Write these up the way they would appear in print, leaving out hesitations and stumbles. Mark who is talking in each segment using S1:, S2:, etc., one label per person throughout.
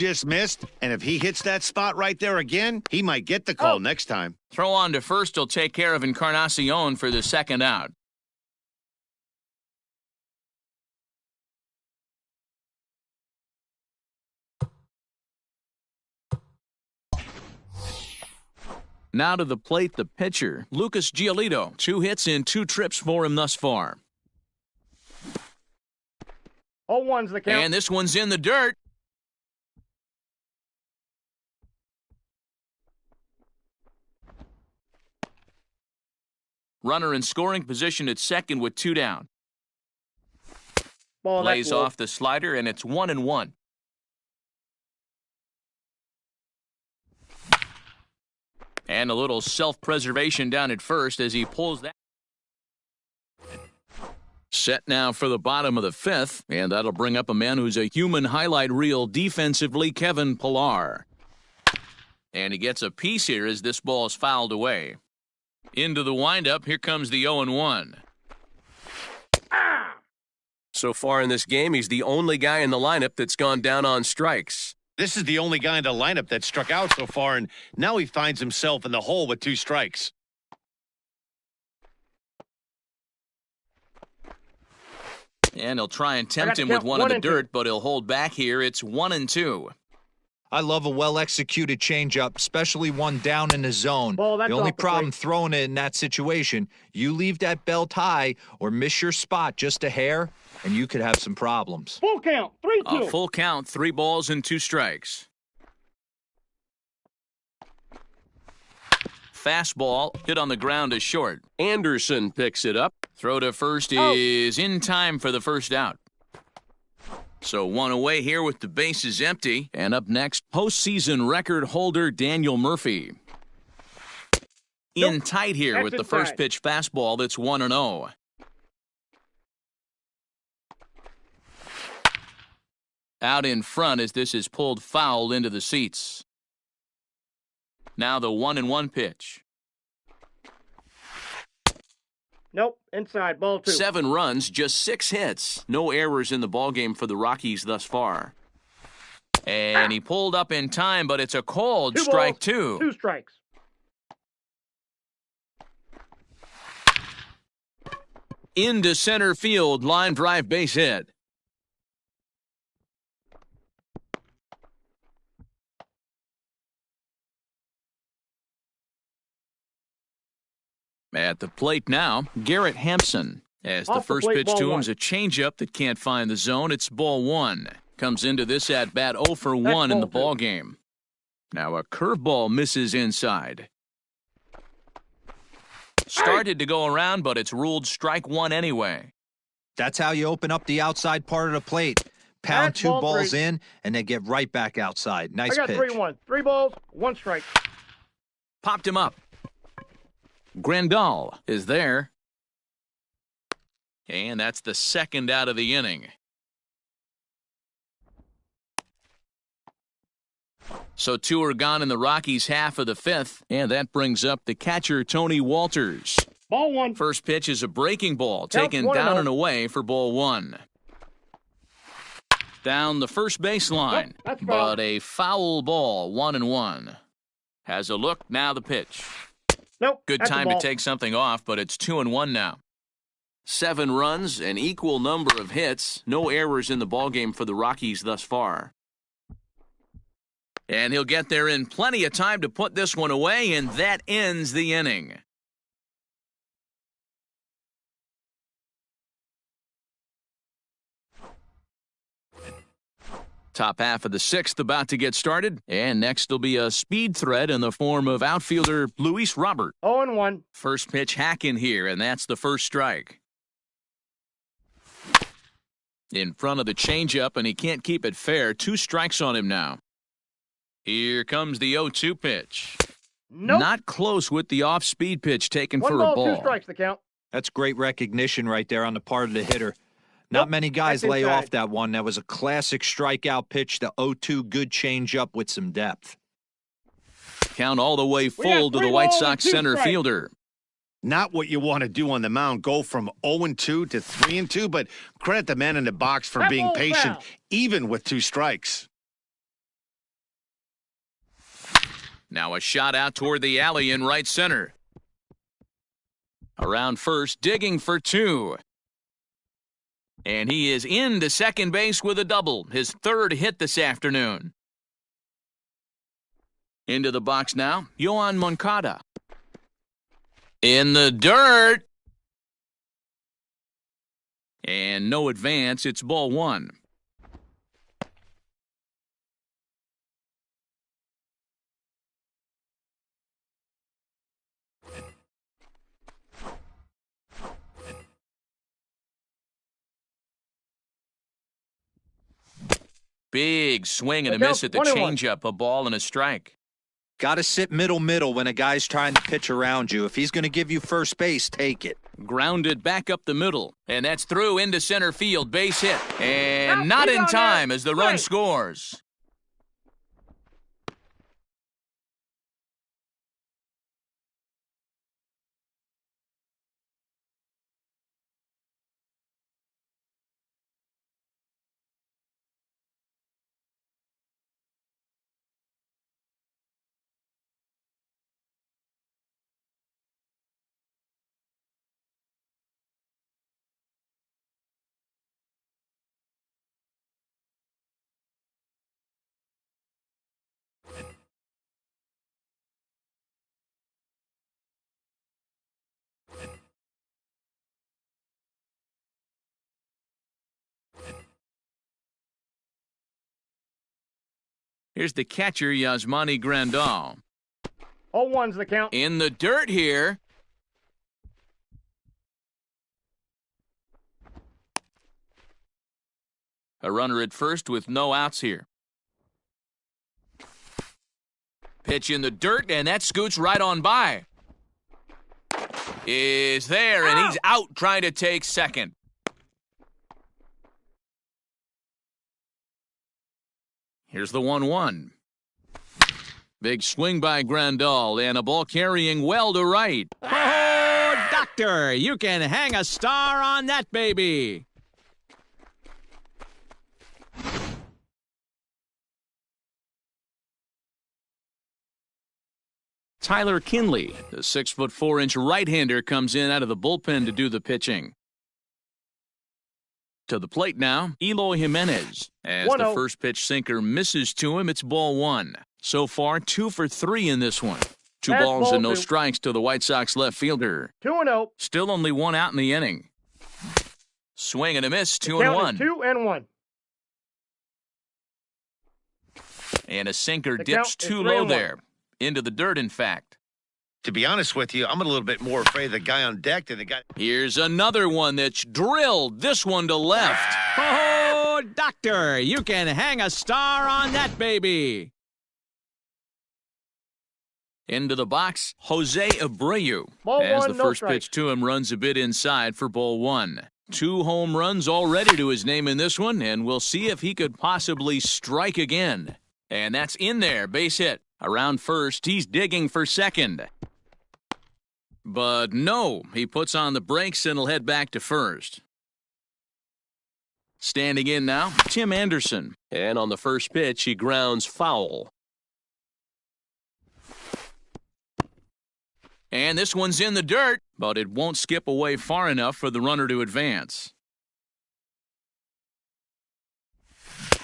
S1: just missed, and if he hits that spot right there again, he might get the call next time.
S2: Throw on to first will take care of Encarnacion for the second out. Now to the plate, the pitcher, Lucas Giolito. 2 hits in 2 trips for him thus far.
S3: 0-1's the count.
S2: And this one's in the dirt. Runner in scoring position at second with 2 down.
S3: Ball,
S2: Lays off the slider, and it's 1-1. And a little self-preservation down at first as he pulls that. Set now for the bottom of the 5th, and that'll bring up a man who's a human highlight reel defensively, Kevin Pillar. And he gets a piece here as this ball is fouled away. Into the windup, here comes the 0-1.
S4: So far in this game, he's the only guy in the lineup that's gone down on strikes.
S1: This is the only guy in the lineup that struck out so far, and now he finds himself in the hole with 2 strikes.
S2: And he'll try and tempt him with one in the dirt, but he'll hold back here. It's 1-2.
S5: I love a well-executed changeup, especially one down in the zone.
S3: Ball,
S5: the only problem
S3: plate.
S5: throwing it in that situation, you leave that belt high or miss your spot just a hair, and you could have some problems.
S3: Full count, 3-2.
S2: A full count, 3 balls and 2 strikes. Fastball hit on the ground is short.
S4: Anderson picks it up.
S2: Throw to first is in time for the first out. So 1 away here with the bases empty. And up next, postseason record holder Daniel Murphy. In tight here
S3: That's
S2: with the
S3: inside.
S2: first pitch fastball that's 1-0. Out in front as this is pulled foul into the seats. Now the 1-1 pitch.
S3: Nope, inside, ball 2.
S2: 7 runs, just 6 hits. No errors in the ballgame for the Rockies thus far. And he pulled up in time, but it's a called
S3: 2
S2: strike
S3: balls,
S2: 2.
S3: 2 strikes.
S2: Into center field, line drive base hit. At the plate now, Garrett Hampson. As the
S3: Off the
S2: first
S3: plate,
S2: pitch
S3: ball
S2: to him
S3: 1.
S2: is a changeup that can't find the zone. It's ball 1. Comes into this at-bat 0 for 1 in the
S3: ball
S2: ball game. Now a curveball misses inside. Started to go around, but it's ruled strike 1 anyway.
S5: That's how you open up the outside part of the plate. Pound
S3: That's
S5: 2
S3: ball
S5: balls
S3: 3.
S5: in, and then get right back outside. Nice
S3: I got
S5: pitch.
S3: 3-1. 3 balls, 1 strike.
S2: Popped him up. Grandal is there. And that's the second out of the inning. So 2 are gone in the Rockies' half of the 5th, and that brings up the catcher, Tony Walters.
S3: Ball 1.
S2: First pitch is a breaking ball,
S3: Count
S2: taken
S3: 1-0.
S2: down and away for ball 1. Down the first baseline,
S3: Nope, that's foul.
S2: but a foul ball, 1-1. Has a look, now the pitch.
S3: Nope.
S2: Good
S3: that's a
S2: time to
S3: ball.
S2: take something off, but it's 2-1 now. 7 runs, an equal number of hits, no errors in the ballgame for the Rockies thus far. And he'll get there in plenty of time to put this one away, and that ends the inning. Top half of the 6th about to get started, and next will be a speed threat in the form of outfielder Luis Robert.
S3: 0-1.
S2: First pitch hack in here, and that's the first strike. In front of the changeup, and he can't keep it fair. 2 strikes on him now. Here comes the 0-2 pitch.
S3: Nope.
S2: Not close with the off-speed pitch taken
S3: 1
S2: for
S3: ball,
S2: a ball.
S3: 2 strikes, the count.
S5: That's great recognition right there on the part of the hitter. Not
S3: Nope,
S5: many guys
S3: that's
S5: lay
S3: inside.
S5: off that one. That was a classic strikeout pitch, the 0-2 good changeup with some depth.
S2: Count all the way
S3: We
S2: full
S3: got
S2: to the
S3: 3
S2: White
S3: balls
S2: Sox
S3: and 2
S2: center
S3: strikes.
S2: fielder.
S1: Not what you want to do on the mound, go from 0-2 to 3-2, but credit the man in the box for
S3: That
S1: being
S3: ball's
S1: patient,
S3: foul.
S1: even with 2 strikes.
S2: Now a shot out toward the alley in right center. Around first, digging for 2. And he is into second base with a double, his 3rd hit this afternoon. Into the box now, Yohan Moncada. In the dirt. And no advance, it's ball 1. Big swing and a miss at the changeup, a ball and a strike.
S5: Got to sit middle when a guy's trying to pitch around you. If he's going to give you first base, take it.
S2: Grounded back up the middle, and that's through into center field, base hit. And not in time as the run scores. Here's the catcher, Yasmani Grandal.
S3: 0-1's the count.
S2: In the dirt here. A runner at first with no outs here. Pitch in the dirt, and that scoots right on by. Is there, and he's out trying to take second. Here's the 1-1. Big swing by Grandal, and a ball carrying well to right.
S6: Oh, doctor, you can hang a star on that baby.
S2: Tyler Kinley, the 6'4" right-hander, comes in out of the bullpen to do the pitching. To the plate now, Eloy Jimenez. As the first pitch sinker misses to him, it's ball 1. So far, 2 for 3 in this one. Two balls and no strikes to the White Sox left fielder.
S3: 2-0.
S2: Still only 1 out in the inning. Swing and a miss, 2-1.
S3: 2-1.
S2: And a sinker dips too low there. Into the dirt, in fact.
S1: To be honest with you, I'm a little bit more afraid of the guy on deck than the guy.
S2: Here's another one that's drilled. This one to left.
S6: Oh, doctor, you can hang a star on that baby.
S2: Into the box, Jose Abreu.
S3: Ball
S2: as
S3: 1,
S2: the
S3: no
S2: first
S3: strike.
S2: pitch to him runs a bit inside for ball 1. 2 home runs already to his name in this one, and we'll see if he could possibly strike again. And that's in there, base hit. Around first, he's digging for second. But no, he puts on the brakes and will head back to first. Standing in now, Tim Anderson. And on the first pitch, he grounds foul. And this one's in the dirt, but it won't skip away far enough for the runner to advance.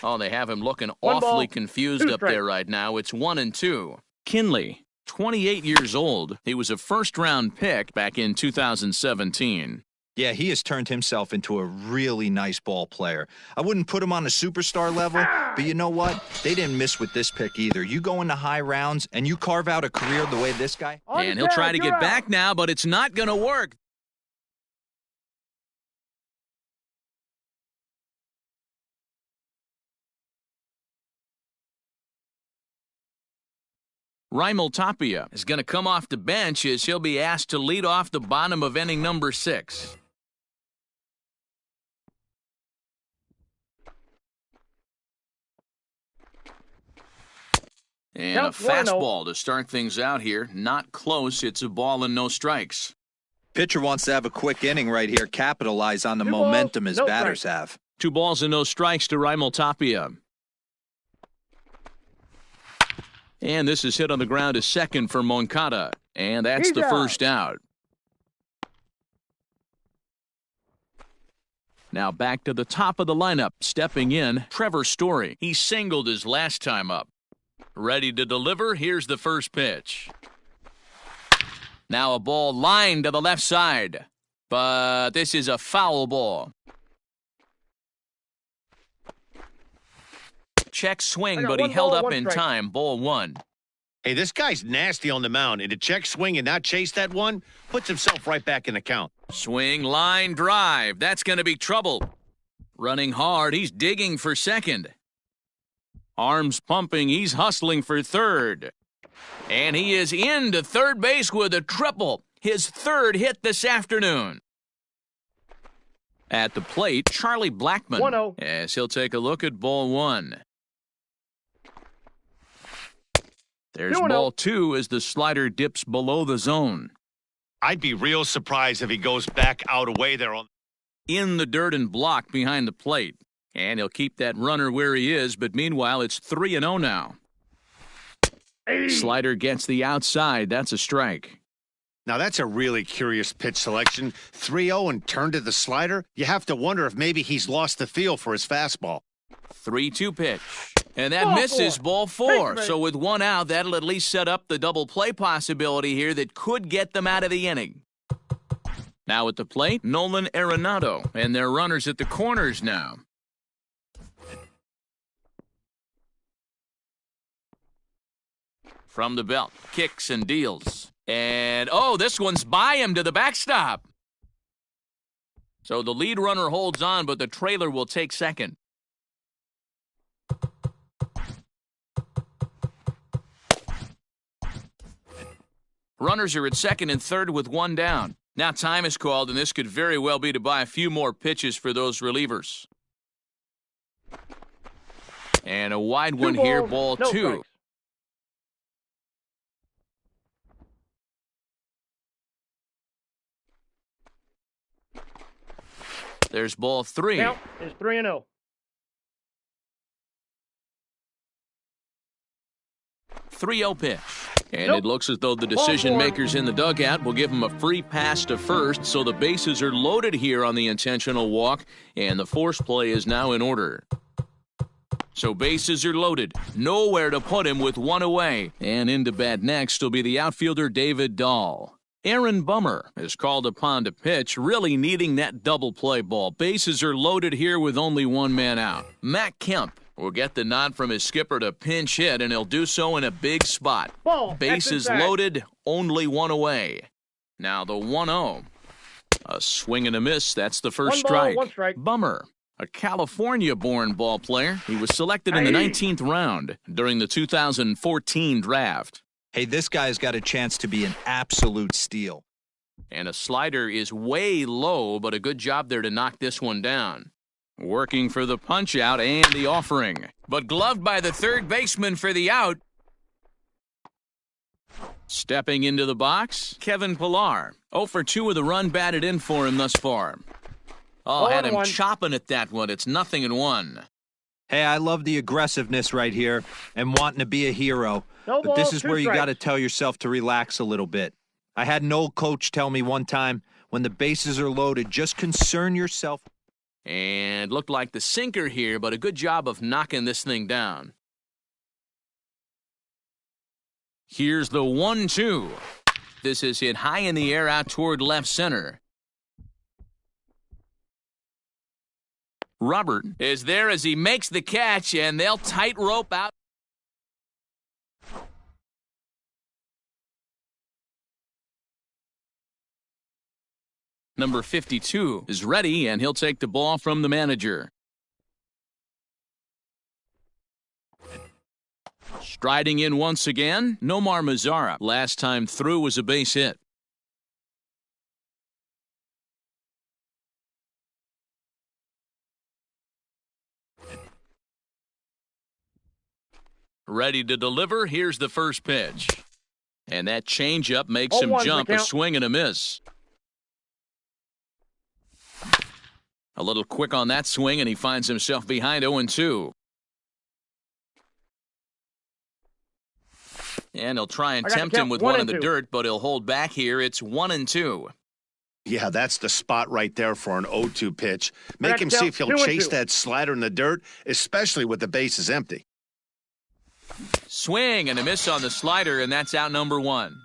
S2: Oh, they have him looking awfully confused up there right now. It's 1-2. Kinley, 28 years old. He was a first-round pick back in 2017.
S5: Yeah, he has turned himself into a really nice ball player. I wouldn't put him on a superstar level, but you know what? They didn't miss with this pick either. You go into high rounds and you carve out a career the way this guy.
S2: And he'll try to get back now, but it's not going to work. Raimel Tapia is going to come off the bench as he'll be asked to lead off the bottom of inning number 6. And a fastball to start things out here. Not close. It's a ball and no strikes.
S5: Pitcher wants to have a quick inning right here, capitalize on the momentum his batters have.
S2: 2 balls and no strikes to Raimel Tapia. And this is hit on the ground to second for Moncada. And that's the first out. Now back to the top of the lineup. Stepping in, Trevor Story. He singled his last time up. Ready to deliver. Here's the first pitch. Now a ball lined to the left side. But this is a foul ball. Check swing, but he held up in time. Ball one.
S1: Hey, this guy's nasty on the mound, and to check swing and not chase that one puts himself right back in the count.
S2: Swing, line, drive. That's going to be trouble. Running hard, he's digging for second. Arms pumping, he's hustling for third. And he is into third base with a triple. His third hit this afternoon. At the plate, Charlie Blackmon.
S3: 1-0.
S2: As he'll take a look at ball one. There's
S3: 2-0.
S2: ball two as the slider dips below the zone.
S1: I'd be real surprised if he goes back out away there on.
S2: In the dirt and blocked behind the plate. And he'll keep that runner where he is, but meanwhile it's 3-0 now. Slider gets the outside. That's a strike.
S1: Now that's a really curious pitch selection. 3-0 and turned to the slider. You have to wonder if maybe he's lost the feel for his fastball.
S2: 3-2 pitch. And that
S3: Ball
S2: misses
S3: four.
S2: ball four.
S3: Thanks,
S2: So with one out, that'll at least set up the double play possibility here that could get them out of the inning. Now at the plate, Nolan Arenado. And their runners at the corners now. From the belt, kicks and deals. And, oh, this one's by him to the backstop. So the lead runner holds on, but the trailer will take second. Runners are at second and third with one down. Now time is called, and this could very well be to buy a few more pitches for those relievers. And a wide one here, ball
S3: no
S2: two.
S3: strikes.
S2: There's ball three.
S3: Count is 3-0.
S2: 3-0 pitch. And
S3: Nope.
S2: it looks as though the decision makers in the dugout will give him a free pass to first, so the bases are loaded here on the intentional walk, and the force play is now in order. So bases are loaded. Nowhere to put him with one away. And into bat next will be the outfielder David Dahl. Aaron Bummer is called upon to pitch, really needing that double play ball. Bases are loaded here with only one man out. Matt Kemp will get the nod from his skipper to pinch hit, and he'll do so in a big spot.
S3: Ball.
S2: Bases loaded, only one away. Now the 1-0. A swing and a miss. That's the first
S3: One ball,
S2: strike.
S3: one strike.
S2: Bummer, a California-born ball player. He was selected in the 19th round during the 2014 draft.
S5: Hey, this guy's got a chance to be an absolute steal.
S2: And a slider is way low, but a good job there to knock this one down. Working for the punch-out and the offering. But gloved by the third baseman for the out. Stepping into the box, Kevin Pillar. 0 for 2 with a run batted in for him thus far. Oh, had him
S3: 0-1.
S2: chopping at that one. It's 0-1.
S5: Hey, I love the aggressiveness right here and wanting to be a hero.
S3: No
S5: But this
S3: ball,
S5: is
S3: 2
S5: where you
S3: strikes.
S5: got to tell yourself to relax a little bit. I had an old coach tell me one time, when the bases are loaded, just concern yourself.
S2: And looked like the sinker here, but a good job of knocking this thing down. Here's the 1-2. This is hit high in the air out toward left center. Robert is there as he makes the catch, and they'll tightrope out. Number 52 is ready, and he'll take the ball from the manager. Striding in once again, Nomar Mazara. Last time through was a base hit. Ready to deliver. Here's the first pitch. And that changeup makes him
S3: 0-1
S2: jump,
S3: the
S2: a
S3: count.
S2: swing and a miss. A little quick on that swing, and he finds himself behind 0-2. And he'll try and
S3: I got the
S2: tempt him
S3: count.
S2: with
S3: 1
S2: one in
S3: and
S2: the
S3: 2.
S2: dirt, but he'll hold back here. It's 1-2.
S1: Yeah, that's the spot right there for an 0-2 pitch. Make
S3: got
S1: him
S3: the
S1: see
S3: count.
S1: if he'll
S3: 2 and
S1: chase
S3: 2.
S1: that slider in the dirt, especially with the bases empty.
S2: Swing and a miss on the slider, and that's out number 1.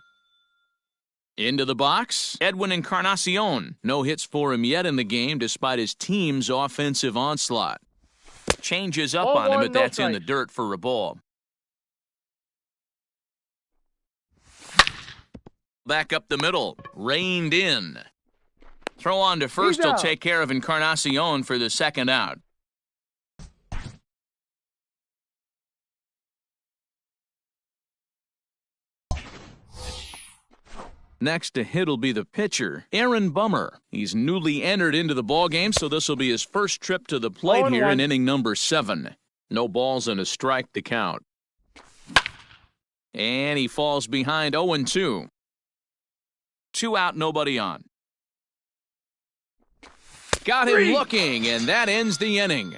S2: Into the box, Edwin Encarnacion. No hits for him yet in the game despite his team's offensive onslaught. Changes up
S3: Ball
S2: on him,
S3: 1,
S2: but
S3: no
S2: that's in the
S3: strikes.
S2: dirt for a ball. Back up the middle, reined in. Throw on to first,
S3: He's
S2: he'll
S3: out.
S2: take care of Encarnacion for the second out. Next to hit will be the pitcher, Aaron Bummer. He's newly entered into the ballgame, so this will be his first trip to the plate here
S3: 0-1.
S2: in inning number 7. No balls and a strike to count. And he falls behind 0-2. 2 out, nobody on. Got him
S3: 3.
S2: looking, and that ends the inning.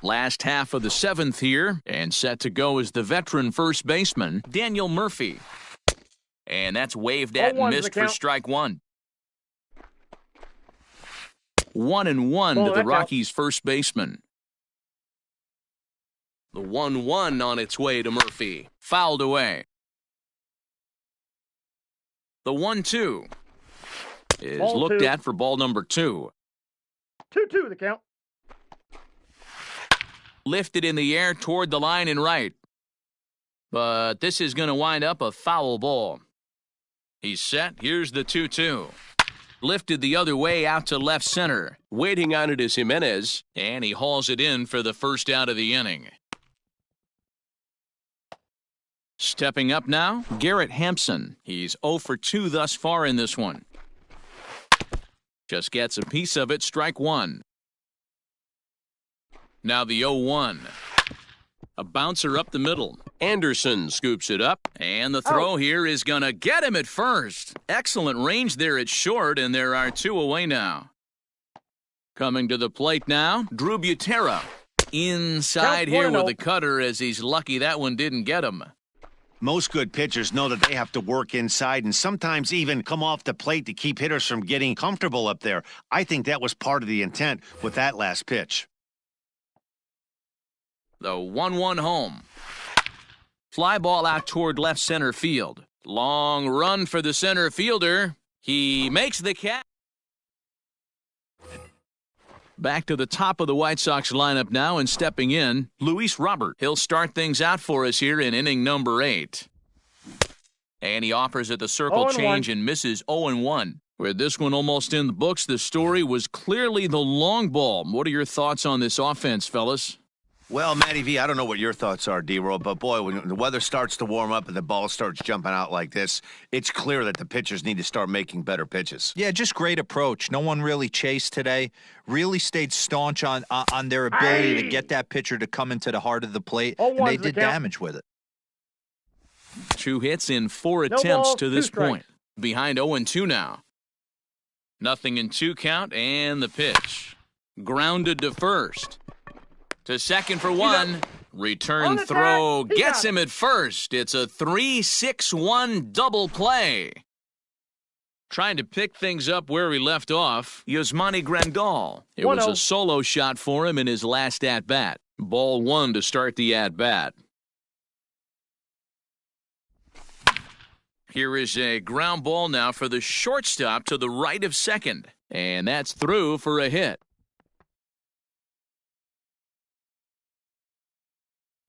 S2: Last half of the 7th here, and set to go is the veteran first baseman, Daniel Murphy. And that's waved at and
S3: 0-1's the
S2: missed for
S3: count.
S2: strike 1. 1-1
S3: Ball,
S2: to the
S3: that count.
S2: Rockies' first baseman. The 1-1 on its way to Murphy. Fouled away. The 1-2 is
S3: Ball
S2: looked
S3: 2.
S2: at for ball number 2.
S3: 2-2 the count.
S2: Lifted in the air toward the line and right. But this is going to wind up a foul ball. He's set. Here's the 2-2. Lifted the other way out to left center.
S4: Waiting on it is Jimenez.
S2: And he hauls it in for the first out of the inning. Stepping up now, Garrett Hampson. He's 0 for 2 thus far in this one. Just gets a piece of it, strike 1. Now the 0-1. A bouncer up the middle. Anderson scoops it up, and the throw here is going to get him at first. Excellent range there at short, and there are 2 away now. Coming to the plate now, Drew Butera. Inside
S3: Count
S2: here
S3: 1-0.
S2: with the cutter as he's lucky that one didn't get him.
S1: Most good pitchers know that they have to work inside and sometimes even come off the plate to keep hitters from getting comfortable up there. I think that was part of the intent with that last pitch.
S2: The 1-1 home. Fly ball out toward left center field. Long run for the center fielder. He makes the catch. Back to the top of the White Sox lineup now, and stepping in, Luis Robert. He'll start things out for us here in inning number 8. And he offers at the circle
S3: 0-1.
S2: change and misses 0-1. With this one almost in the books, the story was clearly the long ball. What are your thoughts on this offense, fellas?
S1: Well, Matty V, I don't know what your thoughts are, D-Roll, but boy, when the weather starts to warm up and the ball starts jumping out like this, it's clear that the pitchers need to start making better pitches.
S5: Yeah, just great approach. No one really chased today. Really stayed staunch on their ability to get that pitcher to come into the heart of the plate, and
S3: 0-1's
S5: they
S3: the
S5: did
S3: count.
S5: damage with it.
S2: 2 hits in 4
S3: No
S2: attempts
S3: balls,
S2: to
S3: 2
S2: this
S3: strikes.
S2: point. Behind 0-2 now. Nothing in 2 count, and the pitch. Grounded to first. To second for 1. Return
S3: On the
S2: throw
S3: track. He
S2: gets
S3: got
S2: him at first. It's a 3-6-1 double play. Trying to pick things up where he left off, Yasmani Grandal. It was
S3: 1-0.
S2: a solo shot for him in his last at-bat. Ball 1 to start the at-bat. Here is a ground ball now for the shortstop to the right of second. And that's through for a hit.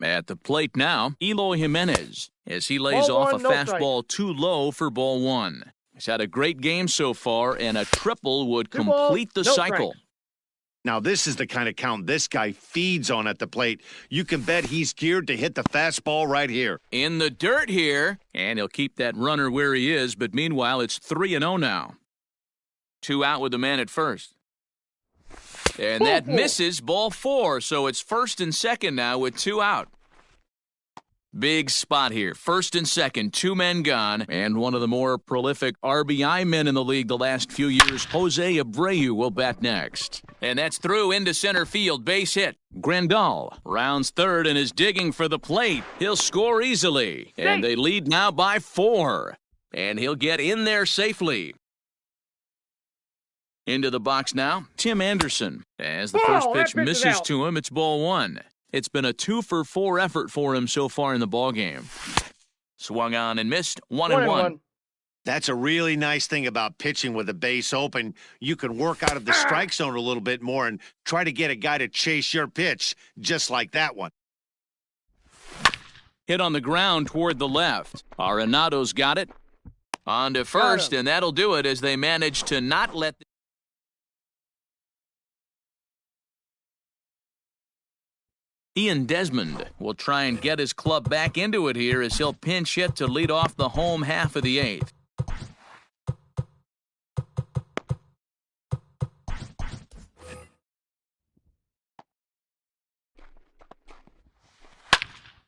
S2: At the plate now, Eloy Jimenez, as he lays
S3: Ball
S2: off
S3: 1,
S2: a
S3: no
S2: fastball too low for ball 1. He's had a great game so far, and a triple would
S3: 2 balls,
S2: complete the
S3: no
S2: cycle.
S3: strikes.
S1: Now, this is the kind of count this guy feeds on at the plate. You can bet he's geared to hit the fastball right here.
S2: In the dirt here, and he'll keep that runner where he is, but meanwhile, it's 3-0 now. 2 out with the man at first. And that misses ball 4, so it's first and second now with 2 out. Big spot here. First and second, two men gone. And one of the more prolific RBI men in the league the last few years, Jose Abreu, will bat next. And that's through into center field. Base hit. Grandal rounds third and is digging for the plate. He'll score easily. And they lead now by 4. And he'll get in there safely. Into the box now, Tim Anderson. As the first pitch misses to him, it's ball 1. It's been a 2-for-4 effort for him so far in the ballgame. Swung on and missed, 1-1.
S1: That's a really nice thing about pitching with the base open. You can work out of the strike zone a little bit more and try to get a guy to chase your pitch, just like that one.
S2: Hit on the ground toward the left. Arenado's got it. On to first, and that'll do it as they manage to not let... Ian Desmond will try and get his club back into it here as he'll pinch hit to lead off the home half of the 8th.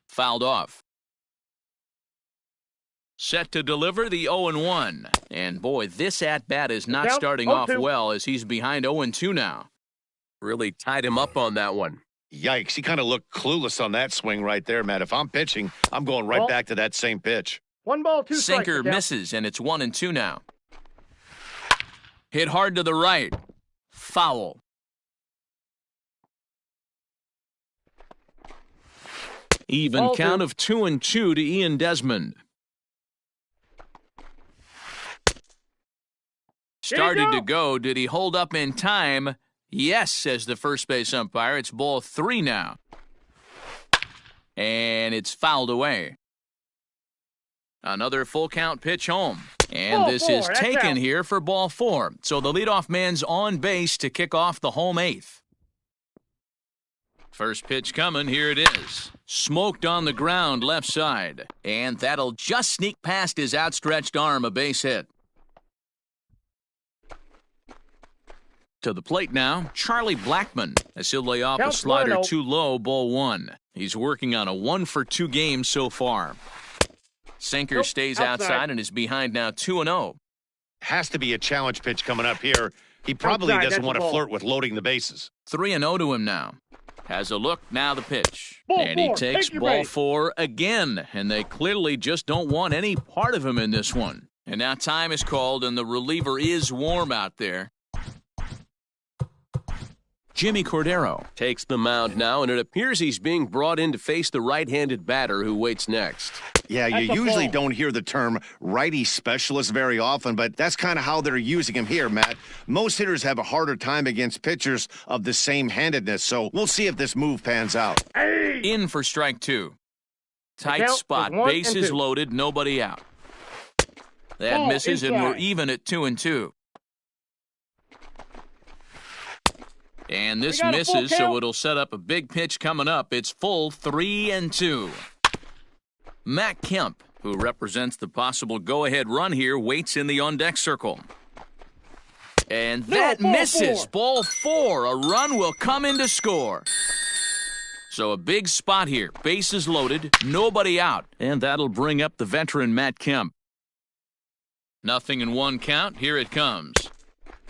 S2: Fouled off. Set to deliver the 0-1. And boy, this at-bat is not starting off well as he's behind 0-2 now.
S4: Really tied him up on that one.
S1: Yikes, he kind of looked clueless on that swing right there, Matt. If I'm pitching, I'm going right back to that same pitch.
S3: 1 ball, 2 strikes.
S2: Sinker misses, and it's 1-2 now. Hit hard to the right. Foul. Even count of 2-2 to Ian Desmond. Started to go. Did he hold up in time? Yes, says the first base umpire. It's ball 3 now. And it's fouled away. Another full count pitch home. And this is taken here for ball 4. So the leadoff man's on base to kick off the home 8th. First pitch coming. Here it is. Smoked on the ground left side. And that'll just sneak past his outstretched arm, a base hit. To the plate now, Charlie Blackmon, as he'll lay off a slider too low, ball 1. He's working on a 1-for-2 game so far. Sinker stays outside and is behind now 2-0.
S1: Has to be a challenge pitch coming up here. He probably doesn't want to flirt with loading the bases.
S2: 3-0 to him now. Has a look, now the pitch. And he takes ball 4 again, and they clearly just don't want any part of him in this one. And now time is called, and the reliever is warm out there. Jimmy Cordero
S4: takes the mound now, and it appears he's being brought in to face the right-handed batter who waits next.
S1: Yeah, you usually don't hear the term righty specialist very often, but that's kind of how they're using him here, Matt. Most hitters have a harder time against pitchers of the same handedness, so we'll see if this move pans out.
S2: In for strike 2. Tight spot, bases loaded, nobody out. That misses, and we're even at 2-2. And this misses, so it'll set up a big pitch coming up. It's full 3-2. Matt Kemp, who represents the possible go-ahead run here, waits in the on-deck circle. And that misses. Ball 4. A run will come in to score. So a big spot here. Bases loaded, nobody out. And that'll bring up the veteran Matt Kemp. 0-1 count. Here it comes.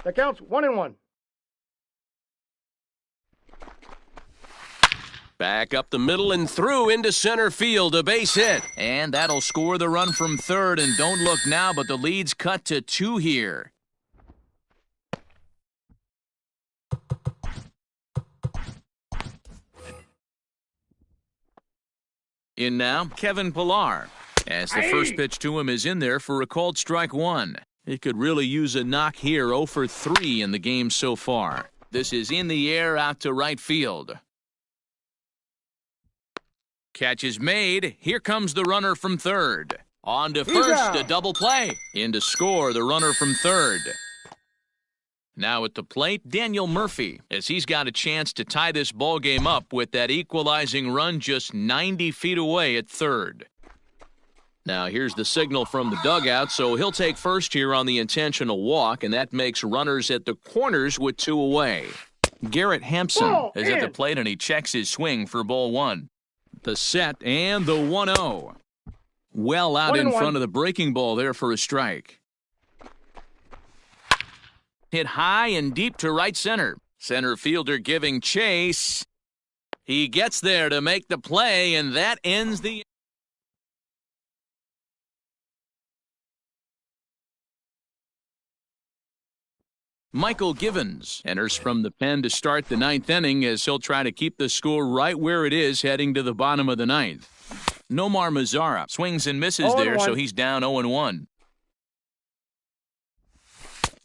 S3: The count's 1-1.
S4: Back up the middle and through into center field, a base hit.
S2: And that'll score the run from third, and don't look now, but the lead's cut to 2 here. In now, Kevin Pillar, as the first pitch to him is in there for a called strike 1. He could really use a knock here, 0 for 3 in the game so far. This is in the air out to right field. Catch is made. Here comes the runner from third. On to first, a double play. In to score, the runner from third. Now at the plate, Daniel Murphy, as he's got a chance to tie this ball game up with that equalizing run just 90 feet away at third. Now here's the signal from the dugout, so he'll take first here on the intentional walk, and that makes runners at the corners with 2 away. Garrett Hampson is at the plate, and he checks his swing for ball 1. the set and the 1-0. Well out in
S3: 1-1.
S2: front of the breaking ball there for a strike. Hit high and deep to right center. Center fielder giving chase. He gets there to make the play, and that ends the... Michael Givens enters from the pen to start the ninth inning as he'll try to keep the score right where it is heading to the bottom of the ninth. Nomar Mazara swings and misses there, so he's down 0-1.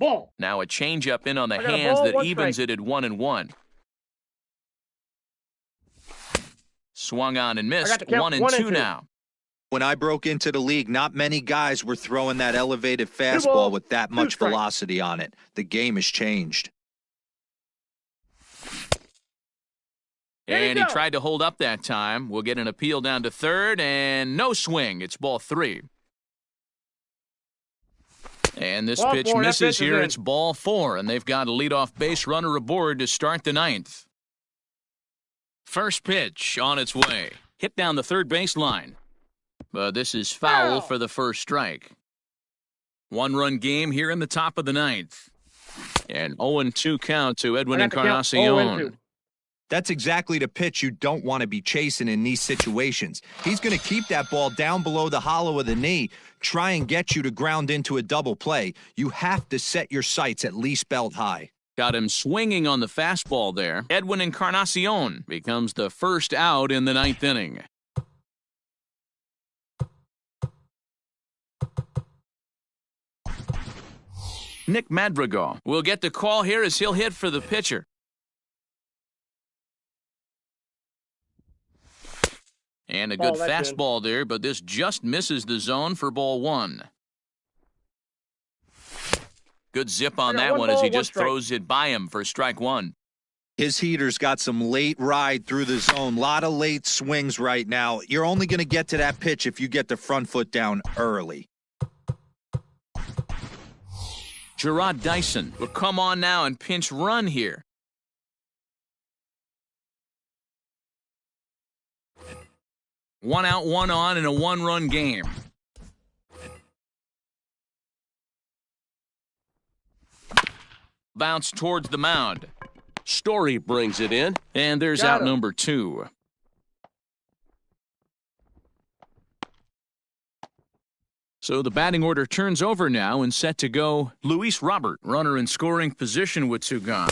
S3: Ball.
S2: Now a changeup in on the
S3: I got a
S2: hands
S3: ball,
S2: that
S3: one
S2: evens
S3: strike.
S2: it at 1-1. Swung on and
S3: I got
S2: missed.
S3: the count.
S2: 1-2
S3: 1-2
S2: now.
S5: When I broke into the league, not many guys were throwing that elevated
S3: balls,
S5: fastball with that
S3: 2
S5: much
S3: strikes.
S5: velocity on it. The game has changed.
S3: There you
S2: And he
S3: go.
S2: tried to hold up that time. We'll get an appeal down to third, and no swing. It's ball 3. And this
S3: Ball
S2: pitch
S3: 4, that
S2: misses
S3: pitch is
S2: here.
S3: in.
S2: It's ball 4, and they've got a leadoff base runner aboard to start the ninth. First pitch on its way. Hit down the third baseline. But this is foul for the first strike. 1-run game here in the top of the ninth. And 0-2 count to Edwin
S3: I got the count.
S2: Encarnacion.
S3: 0-2.
S5: That's exactly the pitch you don't want to be chasing in these situations. He's going to keep that ball down below the hollow of the knee, try and get you to ground into a double play. You have to set your sights at least belt high.
S2: Got him swinging on the fastball there. Edwin Encarnacion becomes the first out in the ninth inning. Nick Madrigal will get the call here as he'll hit for the pitcher. And a good
S3: that's
S2: fastball there, but this just misses the zone for ball 1. Good zip on
S3: I got
S2: that
S3: 1
S2: one as
S3: ball,
S2: he
S3: 1
S2: just
S3: strike.
S2: throws it by him for strike 1.
S5: His heater's got some late ride through the zone. A lot of late swings right now. You're only going to get to that pitch if you get the front foot down early.
S2: Gerard Dyson will come on now and pinch run here. One out, one on in a 1-run game. Bounce towards the mound.
S4: Story brings it in.
S2: And there's
S3: Got
S2: out
S3: him.
S2: number 2. So the batting order turns over now and set to go. Luis Robert, runner in scoring position with 2 gone.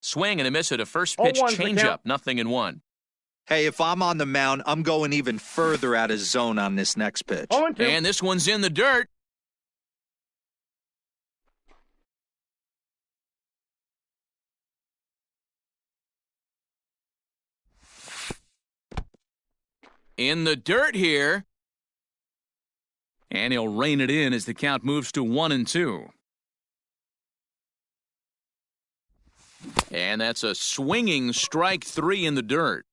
S2: Swing and a miss at a first pitch
S3: 0-1's the
S2: changeup,
S3: count.
S2: 0-1.
S5: Hey, if I'm on the mound, I'm going even further out of zone on this next pitch.
S3: 0-2.
S2: And this one's in the dirt. In the dirt here. And he'll rein it in as the count moves to 1-2. And that's a swinging strike 3 in the dirt.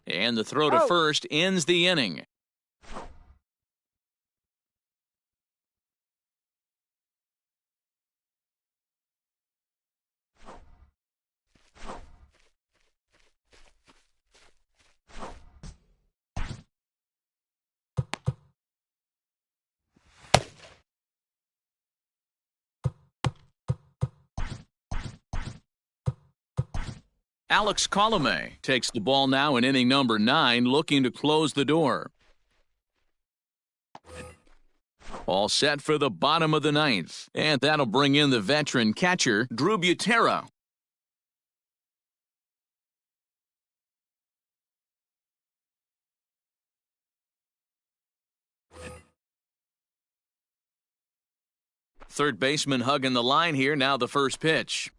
S2: And the throw to first ends the inning. Alex Colomé takes the ball now in inning number 9, looking to close the door. All set for the bottom of the ninth, and that'll bring in the veteran catcher, Drew Butera. Third baseman hugging the line here, now the first pitch.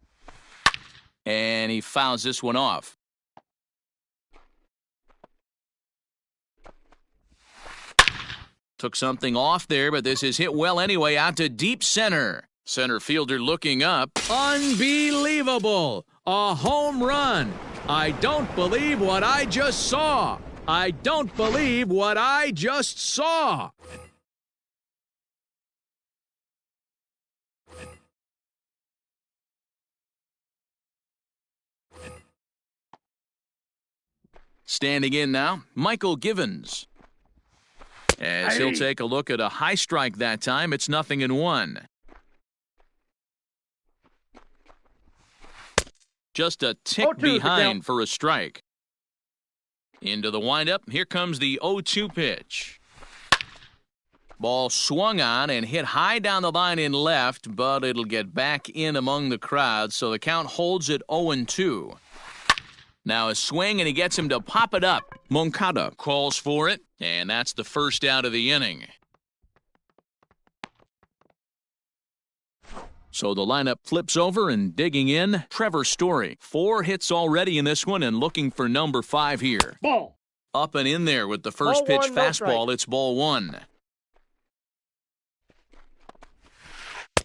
S2: And he fouls this one off. Took something off there, but this is hit well anyway, out to deep center. Center fielder looking up.
S6: Unbelievable! A home run! I don't believe what I just saw! I don't believe what I just saw!
S2: Standing in now, Michael Givens. As he'll take a look at a high strike that time, it's 0-1. Just a tick behind for a strike. Into the windup, here comes the 0-2 pitch. Ball swung on and hit high down the line in left, but it'll get back in among the crowd, so the count holds at 0-2. Now a swing, and he gets him to pop it up. Moncada calls for it, and that's the first out of the inning. So the lineup flips over, and digging in, Trevor Story. 4 hits already in this one, and looking for number 5 here.
S3: Ball.
S2: Up and in there with the first pitch fastball. It's ball 1.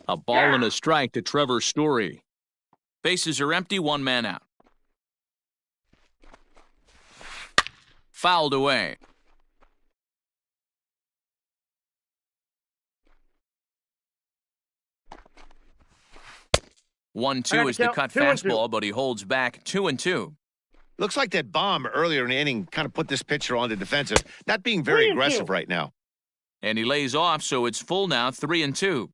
S2: A ball and a strike to Trevor Story. Bases are empty, 1 man out. Fouled away. One-two is the cut fastball, but he holds back 2-2.
S1: Looks like that bomb earlier in the inning kind of put this pitcher on the defensive, not being very aggressive right now.
S2: And he lays off, so it's full now, 3-2.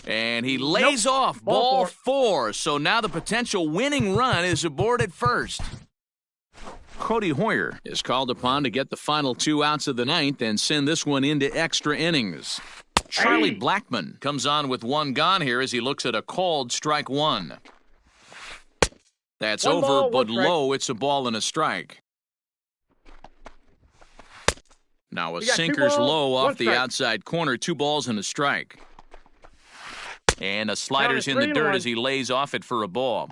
S2: And he lays off, ball 4. So now the potential winning run is aboard at first. Cody Hoyer is called upon to get the final 2 outs of the 9th and send this one into extra innings. Charlie Blackmon comes on with 1 gone here as he looks at a called strike 1. That's over, but low. It's a ball and a strike. Now a sinker's low off the outside corner. 2 balls and a strike. And a slider's in the dirt as he lays off it for a ball.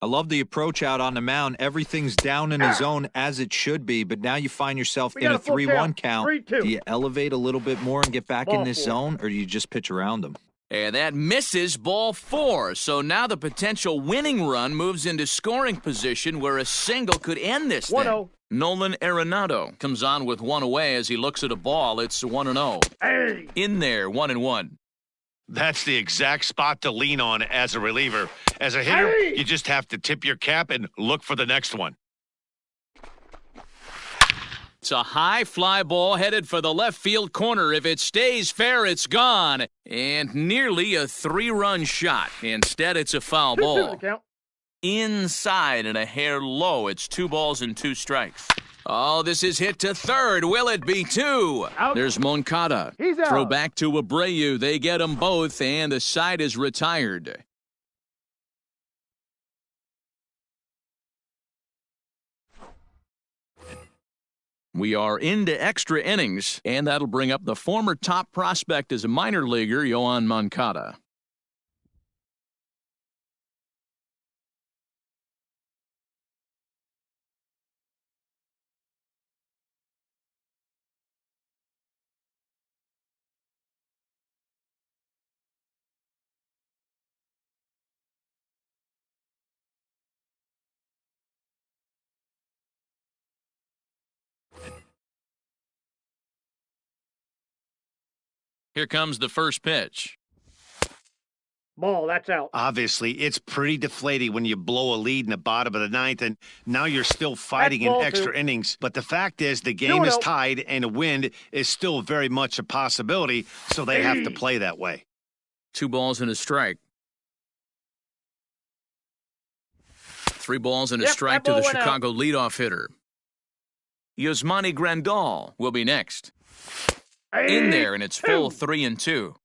S5: I love the approach out on the mound. Everything's down in the zone as it should be, but now you find yourself in a 3-1 count. Do you elevate a little bit more and get back in this zone, or do you just pitch around them?
S2: And that misses, ball 4. So now the potential winning run moves into scoring position where a single could end this thing. Nolan Arenado comes on with 1 away as he looks at a ball. It's 1-0. In there, 1-1.
S1: That's the exact spot to lean on as a reliever. As a hitter, you just have to tip your cap and look for the next one.
S2: It's a high fly ball headed for the left field corner. If it stays fair, it's gone. And nearly a 3-run shot. Instead, it's a foul ball. Inside and a hair low. It's 2 balls and 2 strikes. Oh, this is hit to third. Will it be 2?
S3: Out.
S2: There's Moncada.
S3: He's out.
S2: Throw back to Abreu. They get them both, and the side is retired. We are into extra innings, and that'll bring up the former top prospect as a minor leaguer, Yoan Moncada. Here comes the first pitch.
S3: Ball, that's out.
S1: Obviously, it's pretty deflating when you blow a lead in the bottom of the 9th, and now you're still fighting in extra innings. But the fact is, the game is tied, and a win is still very much a possibility, so they have to play that way.
S2: 2 balls and a strike. 3 balls and a strike to the Chicago leadoff hitter. Yasmani Grandal will be next. In there, and it's full 3-2.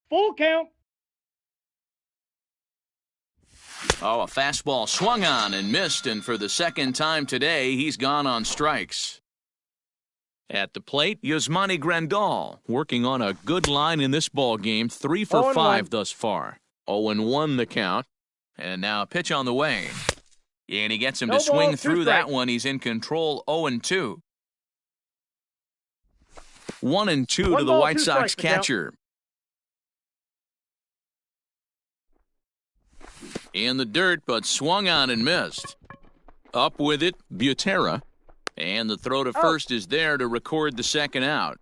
S3: Full count.
S2: Oh, a fastball swung on and missed, and for the second time today, he's gone on strikes. At the plate, Yasmani Grandal working on a good line in this ball game, 3 for 5 thus far. 0-1 the count, and now a pitch on the way. And he gets him to swing through that one. He's in control, 0-2. 1-2 to the White Sox catcher. In the dirt, but swung on and missed. Up with it, Butera. And the throw to first is there to record the second out.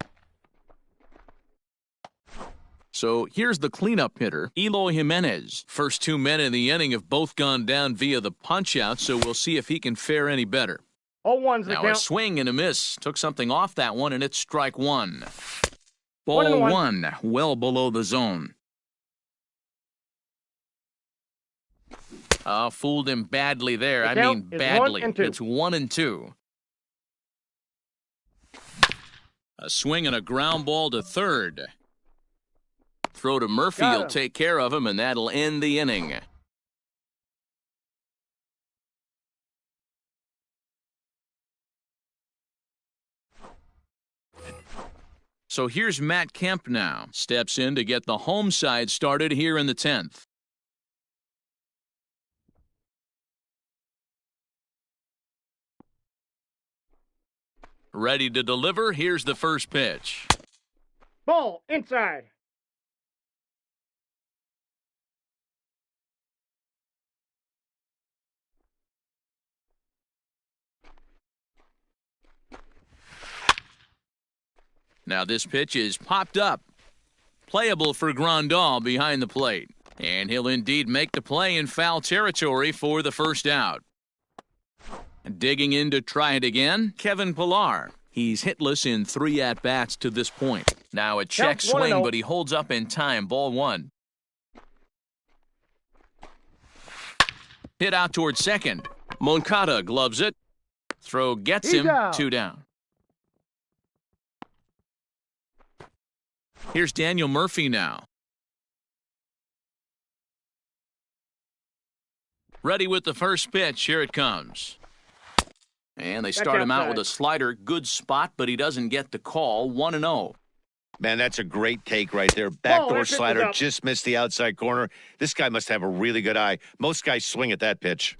S2: So here's the cleanup hitter, Eloy Jimenez. First 2 men in the inning have both gone down via the punch-out, so we'll see if he can fare any better.
S3: 0-1's the
S2: Now
S3: count.
S2: a swing and a miss. Took something off that one, and it's strike one.
S3: 1-1.
S2: Ball 1, well below the zone. Fooled him badly there.
S3: The
S2: I
S3: count
S2: mean
S3: is
S2: badly.
S3: 1-2.
S2: It's 1-2. A swing and a ground ball to third. Throw to Murphy
S3: Got
S2: will
S3: him.
S2: take care of him, and that'll end the inning. So here's Matt Kemp now. Steps in to get the home side started here in the 10th. Ready to deliver. Here's the first pitch.
S3: Ball inside.
S2: Now this pitch is popped up. Playable for Grandal behind the plate. And he'll indeed make the play in foul territory for the first out. Digging in to try it again, Kevin Pillar. He's hitless in 3 at-bats to this point. Now a check
S3: Count 1-0.
S2: swing, but he holds up in time. Ball 1. Hit out towards second. Moncada gloves it. Throw gets
S3: He's
S2: him.
S3: out.
S2: 2 down. Here's Daniel Murphy now. Ready with the first pitch. Here it comes. And they start him out with a slider. Good spot, but he doesn't get the call. 1-0.
S1: Man, that's a great take right there. Backdoor
S3: that pitch was
S1: slider,
S3: up.
S1: just missed the outside corner. This guy must have a really good eye. Most guys swing at that pitch.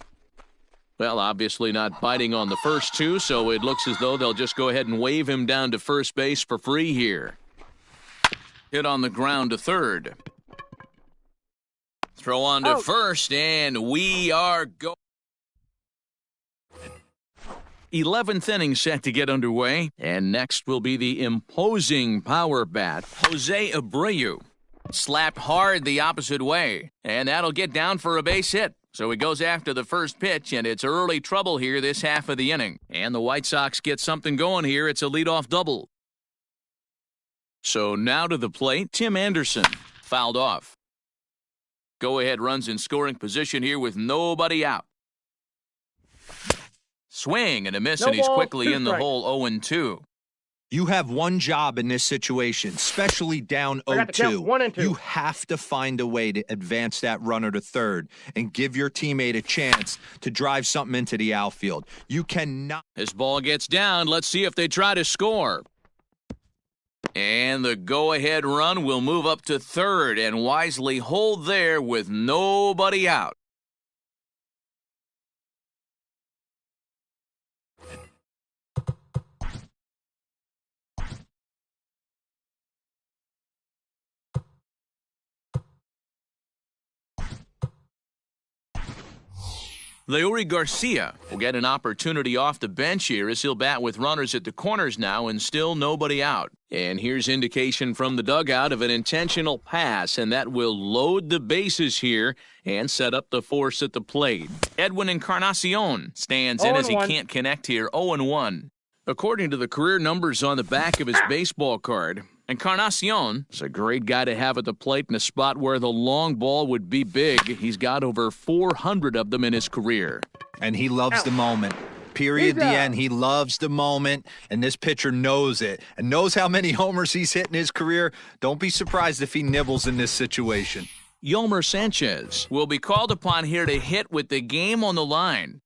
S2: Well, obviously not biting on the first 2, so it looks as though they'll just go ahead and wave him down to first base for free here. Hit on the ground to third. Throw on to first, and we are going. 11th inning set to get underway, and next will be the imposing power bat, Jose Abreu. Slapped hard the opposite way, and that'll get down for a base hit. So he goes after the first pitch, and it's early trouble here this half of the inning. And the White Sox get something going here. It's a leadoff double. So now to the plate, Tim Anderson, fouled off. Go-ahead runs in scoring position here with nobody out. Swing and a miss, and he's quickly in the hole. 0-2.
S5: You have one job in this situation, especially down
S3: I got to count
S5: 0-2.
S3: 1 and 2.
S5: You have to find a way to advance that runner to third and give your teammate a chance to drive something into the outfield. You cannot.
S2: As ball gets down, let's see if they try to score. And the go-ahead run will move up to third and wisely hold there with nobody out. Leury Garcia will get an opportunity off the bench here as he'll bat with runners at the corners now and still nobody out. And here's indication from the dugout of an intentional pass, and that will load the bases here and set up the force at the plate. Edwin Encarnacion stands in as he
S3: 0-1.
S2: can't connect here. 0-1. According to the career numbers on the back of his baseball card, Encarnacion is a great guy to have at the plate in a spot where the long ball would be big. He's got over 400 of them in his career.
S5: And he loves the moment. Period.
S3: He's
S5: The
S3: out.
S5: end. He loves the moment, and this pitcher knows it and knows how many homers he's hit in his career. Don't be surprised if he nibbles in this situation.
S2: Yolmer Sanchez will be called upon here to hit with the game on the line.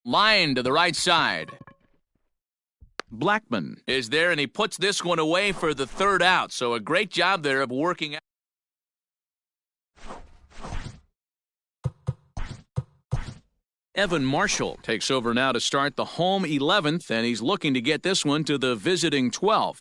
S2: Line to the right side. Blackman is there, and he puts this one away for the third out. So a great job there of working out. Evan Marshall takes over now to start the home 11th, and he's looking to get this one to the visiting 12th.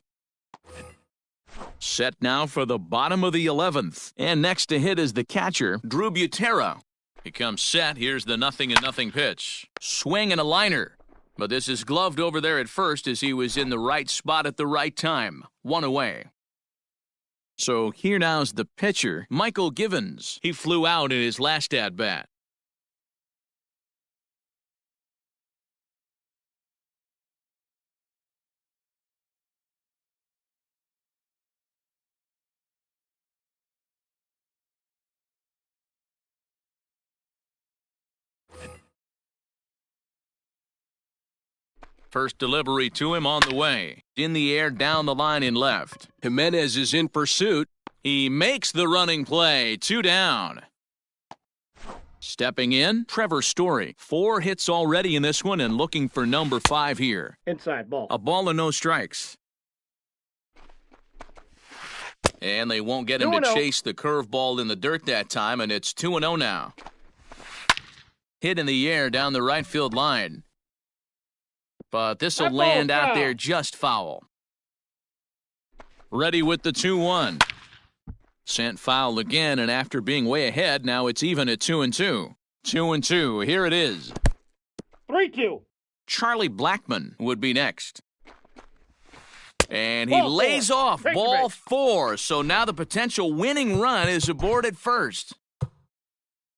S2: Set now for the bottom of the 11th. And next to hit is the catcher, Drew Butera. He comes set. Here's the 0-0 pitch. Swing and a liner. But this is gloved over there at first as he was in the right spot at the right time. 1 away. So here now's the pitcher, Michael Givens. He flew out in his last at-bat. First delivery to him on the way. In the air, down the line in left.
S4: Jimenez is in pursuit.
S2: He makes the running play. 2 down. Stepping in, Trevor Story. 4 hits already in this one and looking for number 5 here.
S3: Inside ball.
S2: A ball and no strikes. And they won't get him to chase the curveball in the dirt that time, and it's 2-0 now. Hit in the air down the right field line. But this will land out there just foul. Ready with the 2-1. Sent foul again, and after being way ahead, now it's even at 2-2. 2-2. Here it is.
S3: 3-2.
S2: Charlie Blackmon would be next. And he lays off ball 4. So now the potential winning run is aboard at first.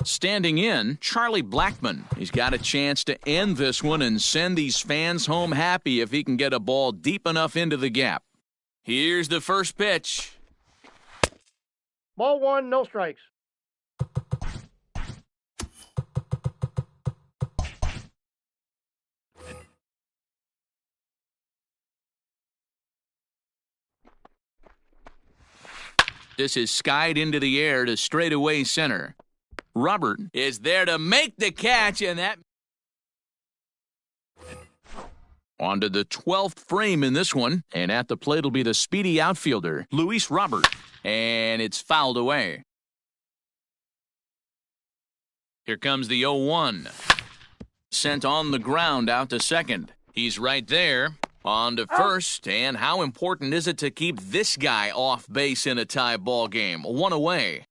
S2: Standing in, Charlie Blackmon. He's got a chance to end this one and send these fans home happy if he can get a ball deep enough into the gap. Here's the first pitch.
S3: Ball 1, no strikes.
S2: This is skied into the air to straightaway center. Robert is there to make the catch, and that... On to the 12th frame in this one, and at the plate will be the speedy outfielder, Luis Robert. And it's fouled away. Here comes the 0-1. Sent on the ground out to second. He's right there. On to first, and how important is it to keep this guy off base in a tie ball game? 1 away.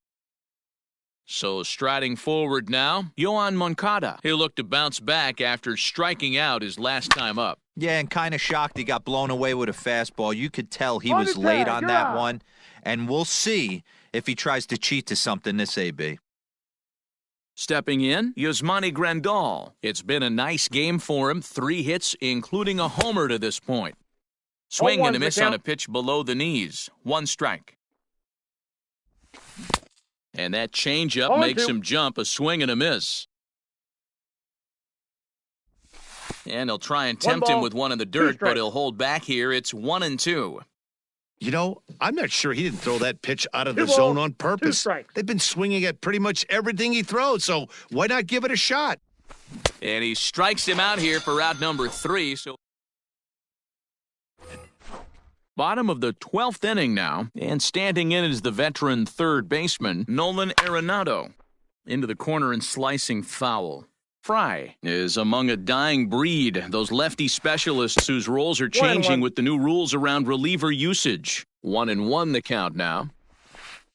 S2: So striding forward now, Yohan Moncada. He'll look to bounce back after striking out his last time up.
S5: Yeah, and kind of shocked he got blown away with a fastball. You could tell he was late on that one, and we'll see if he tries to cheat to something this AB.
S2: Stepping in, Yasmani Grandal. It's been a nice game for him. 3 hits, including a homer to this point. Swing and a miss on a pitch below the knees. 1 strike. And that changeup makes him jump. A swing and a miss. And he'll try and tempt him with one in the dirt, but he'll hold back here. It's 1-2.
S1: You know, I'm not sure he didn't throw that pitch out of the zone on purpose. They've been swinging at pretty much everything he throws, so why not give it a shot?
S2: And he strikes him out here for out number 3. So bottom of the 12th inning now, and standing in is the veteran third baseman, Nolan Arenado. Into the corner and slicing foul. Fry is among a dying breed, those lefty specialists whose roles are changing with the new rules around reliever usage. 1-1 the count now.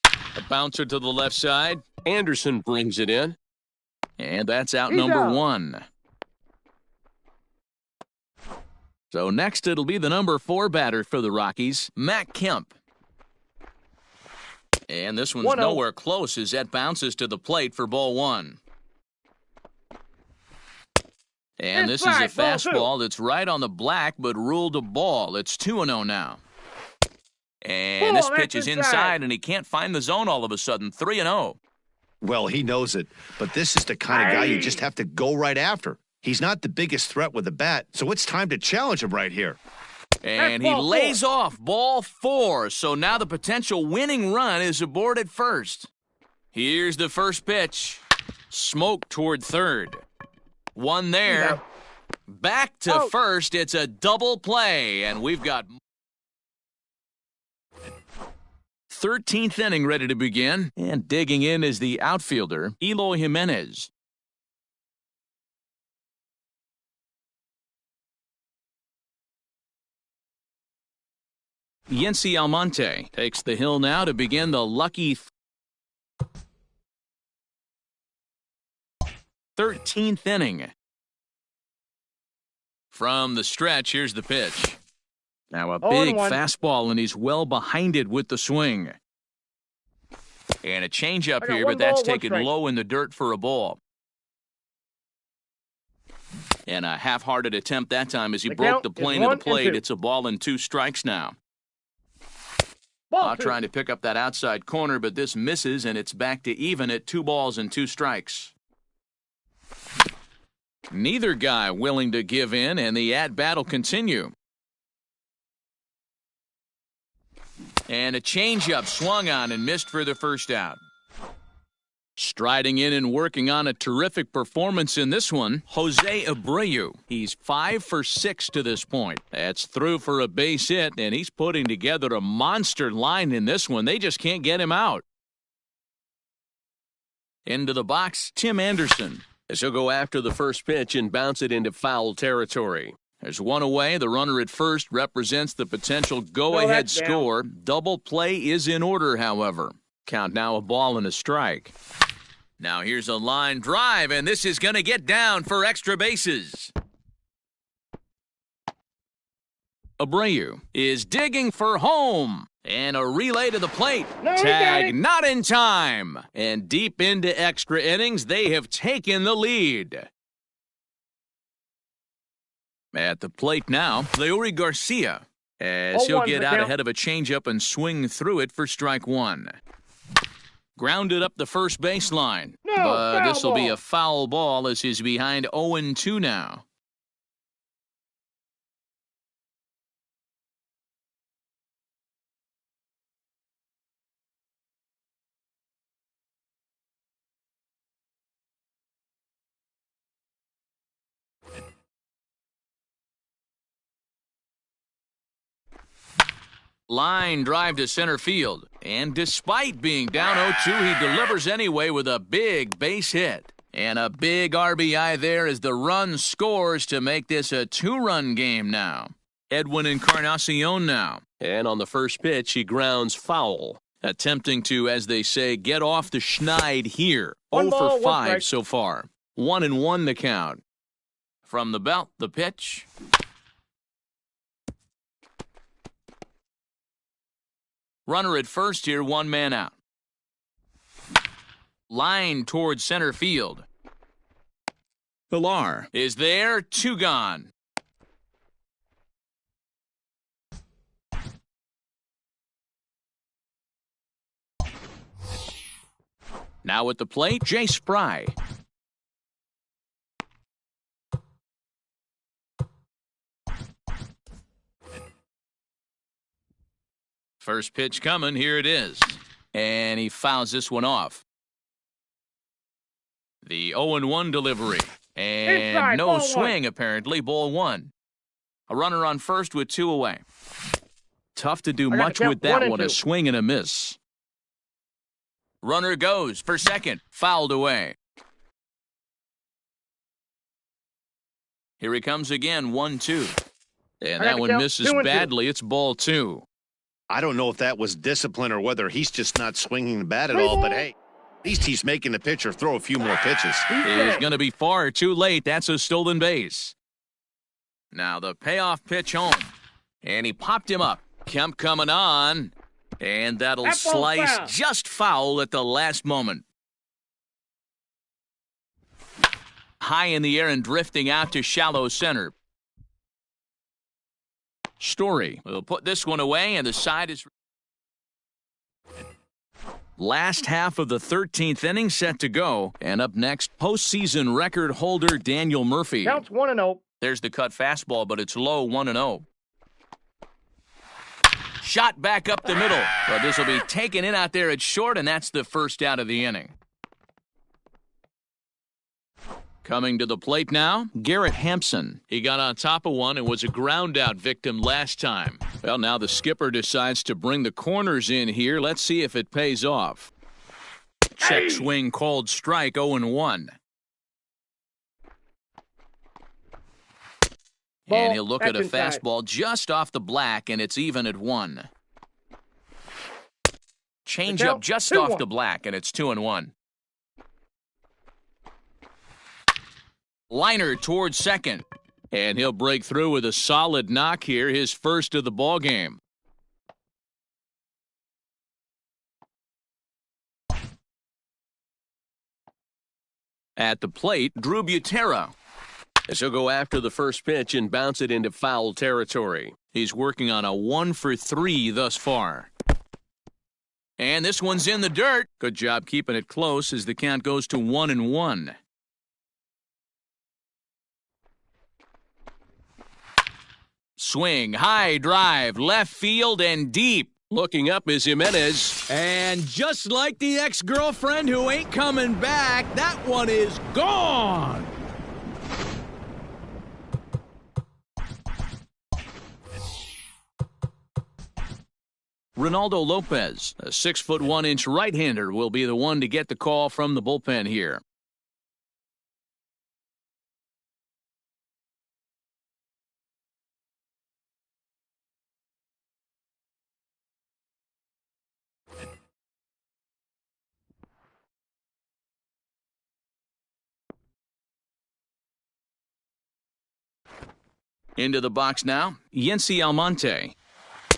S2: A bouncer to the left side.
S4: Anderson brings it in.
S2: And that's out number 1. So next it'll be the number 4 batter for the Rockies, Matt Kemp. And this one's nowhere close as that bounces to the plate for ball 1. And this is a fastball that's right on the black, but ruled a ball. It's 2-0 now. And this pitch is inside, and he can't find the zone all of a sudden. 3-0.
S1: Well, he knows it, but this is the kind of guy you just have to go right after. He's not the biggest threat with the bat, so it's time to challenge him right here.
S2: And he lays off ball 4, so now the potential winning run is aboard at first. Here's the first pitch. Smoke toward third. 1 there. Back to first. It's a double play, and we've got 13th inning ready to begin. And digging in is the outfielder, Eloy Jimenez. Yency Almonte takes the hill now to begin the lucky 13th inning. From the stretch, here's the pitch. Now a big
S3: 0-1.
S2: fastball, and he's well behind it with the swing. And a changeup here, but that's taken low in the dirt for a ball. And a half-hearted attempt that time as he broke the plane of the plate. It's a ball and 2 strikes now. Trying to pick up that outside corner, but this misses, and it's back to even at 2 balls and 2 strikes. Neither guy willing to give in, and the at-bat will continue. And a changeup swung on and missed for the first out. Striding in and working on a terrific performance in this one, Jose Abreu. He's 5 for 6 to this point. That's through for a base hit, and he's putting together a monster line in this one. They just can't get him out. Into the box, Tim Anderson, as he'll go after the first pitch and bounce it into foul territory. There's one away. The runner at first represents the potential go-ahead score. Double play is in order, however. Count now a ball and a strike. Now here's a line drive, and this is going to get down for extra bases. Abreu is digging for home. And a relay to the plate. Tag not in time. And deep into extra innings, they have taken the lead. At the plate now, Leury Garcia, as he'll get out ahead of a changeup and swing through it for strike 1. Grounded up the first baseline, but this will be a foul ball as he's behind 0-2 now. Line drive to center field. And despite being down 0-2, he delivers anyway with a big base hit. And a big RBI there as the run scores to make this a 2-run game now. Edwin Encarnacion now. And on the first pitch, he grounds foul. Attempting to, as they say, get off the schneid here. 0 for 5 so far. 1-1 the count. From the belt, the pitch. Runner at first here, 1 man out. Line towards center field. Pilar is there, 2 gone. Now at the plate, Jay Spry. First pitch coming, here it is. And he fouls this one off. The 0-1 delivery. And inside, no swing, apparently, ball 1. A runner on first with 2 away. Tough to do much with that one, a swing and a miss. Runner goes for second, fouled away. Here he comes again, 1-2. And that one misses badly, it's ball 2.
S1: I don't know if that was discipline or whether he's just not swinging the bat at all, but hey, at least he's making the pitcher throw a few more pitches.
S2: He's going to be far too late. That's a stolen base. Now the payoff pitch home. And he popped him up. Kemp coming on. And that'll slice just foul at the last moment. High in the air and drifting out to shallow center. Story will put this one away, and the side is... Last half of the 13th inning set to go. And up next, postseason record holder Daniel Murphy.
S3: Counts 1-0.
S2: There's the cut fastball, but it's low, 1-0. Shot back up the middle. But this will be taken in out there at short, and that's the first out of the inning. Coming to the plate now, Garrett Hampson. He got on top of one and was a ground-out victim last time. Well, now the skipper decides to bring the corners in here. Let's see if it pays off. Check swing called strike, 0-1. And he'll look at a fastball just off the black, and it's even at 1. Change up just
S3: 2-1.
S2: off the black, and it's 2-1. Liner towards second. And he'll break through with a solid knock here, his first of the ball game. At the plate, Drew Butera.
S4: As he'll go after the first pitch and bounce it into foul territory.
S2: He's working on a 1-for-3 thus far. And this one's in the dirt. Good job keeping it close as the count goes to 1-1. Swing, high drive, left field and deep.
S4: Looking up is Jimenez.
S6: And just like the ex-girlfriend who ain't coming back, that one is gone.
S2: Ronaldo Lopez, a 6'1" right-hander, will be the one to get the call from the bullpen here. Into the box now, Yency Almonte.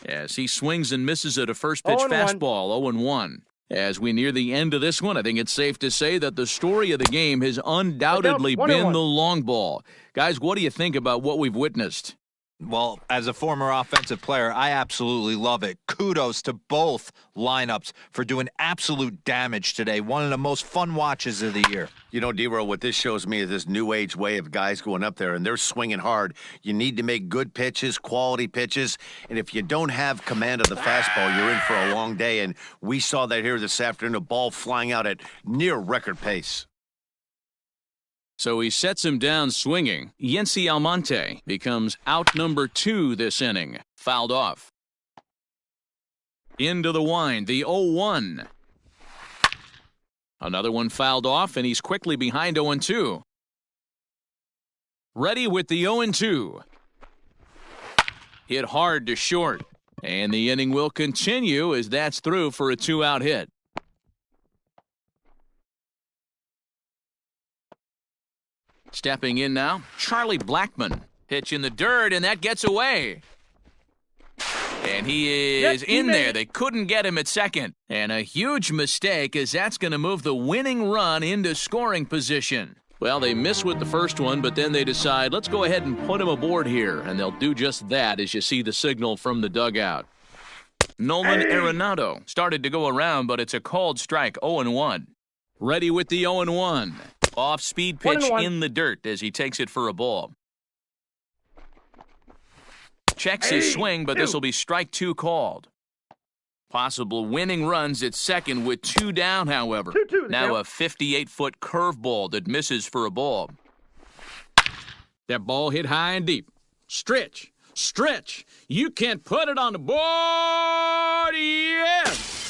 S2: As he swings and misses at a first-pitch
S3: 0-1.
S2: fastball, 0-1. As we near the end of this one, I think it's safe to say that the story of the game has undoubtedly been the long ball. Guys, what do you think about what we've witnessed?
S5: Well, as a former offensive player, I absolutely love it. Kudos to both lineups for doing absolute damage today. One of the most fun watches of the year.
S1: You know, D-Roll, what this shows me is this new age way of guys going up there, and they're swinging hard. You need to make good pitches, quality pitches, and if you don't have command of the fastball, you're in for a long day, and we saw that here this afternoon, a ball flying out at near record pace.
S2: So he sets him down swinging. Yency Almonte becomes out number 2 this inning. Fouled off. Into the wind, the 0-1. Another one fouled off, and he's quickly behind 0-2. Ready with the 0-2. Hit hard to short. And the inning will continue as that's through for a 2-out hit. Stepping in now, Charlie Blackmon. Pitch in the dirt, and that gets away. And he is in there. They couldn't get him at second. And a huge mistake, as that's going to move the winning run into scoring position. Well, they miss with the first one, but then they decide, let's go ahead and put him aboard here. And they'll do just that as you see the signal from the dugout. Nolan Arenado started to go around, but it's a called strike, 0-1. Ready with the 0-1. Off-speed pitch
S3: 1-1.
S2: in the dirt as he takes it for a ball. Checks his swing, but this will be strike 2 called. Possible winning runs at second with 2 down, however.
S3: 2-2
S2: Now a 58-foot curveball that misses for a ball.
S6: That ball hit high and deep. Stretch. Stretch. You can't put it on the board. Yes.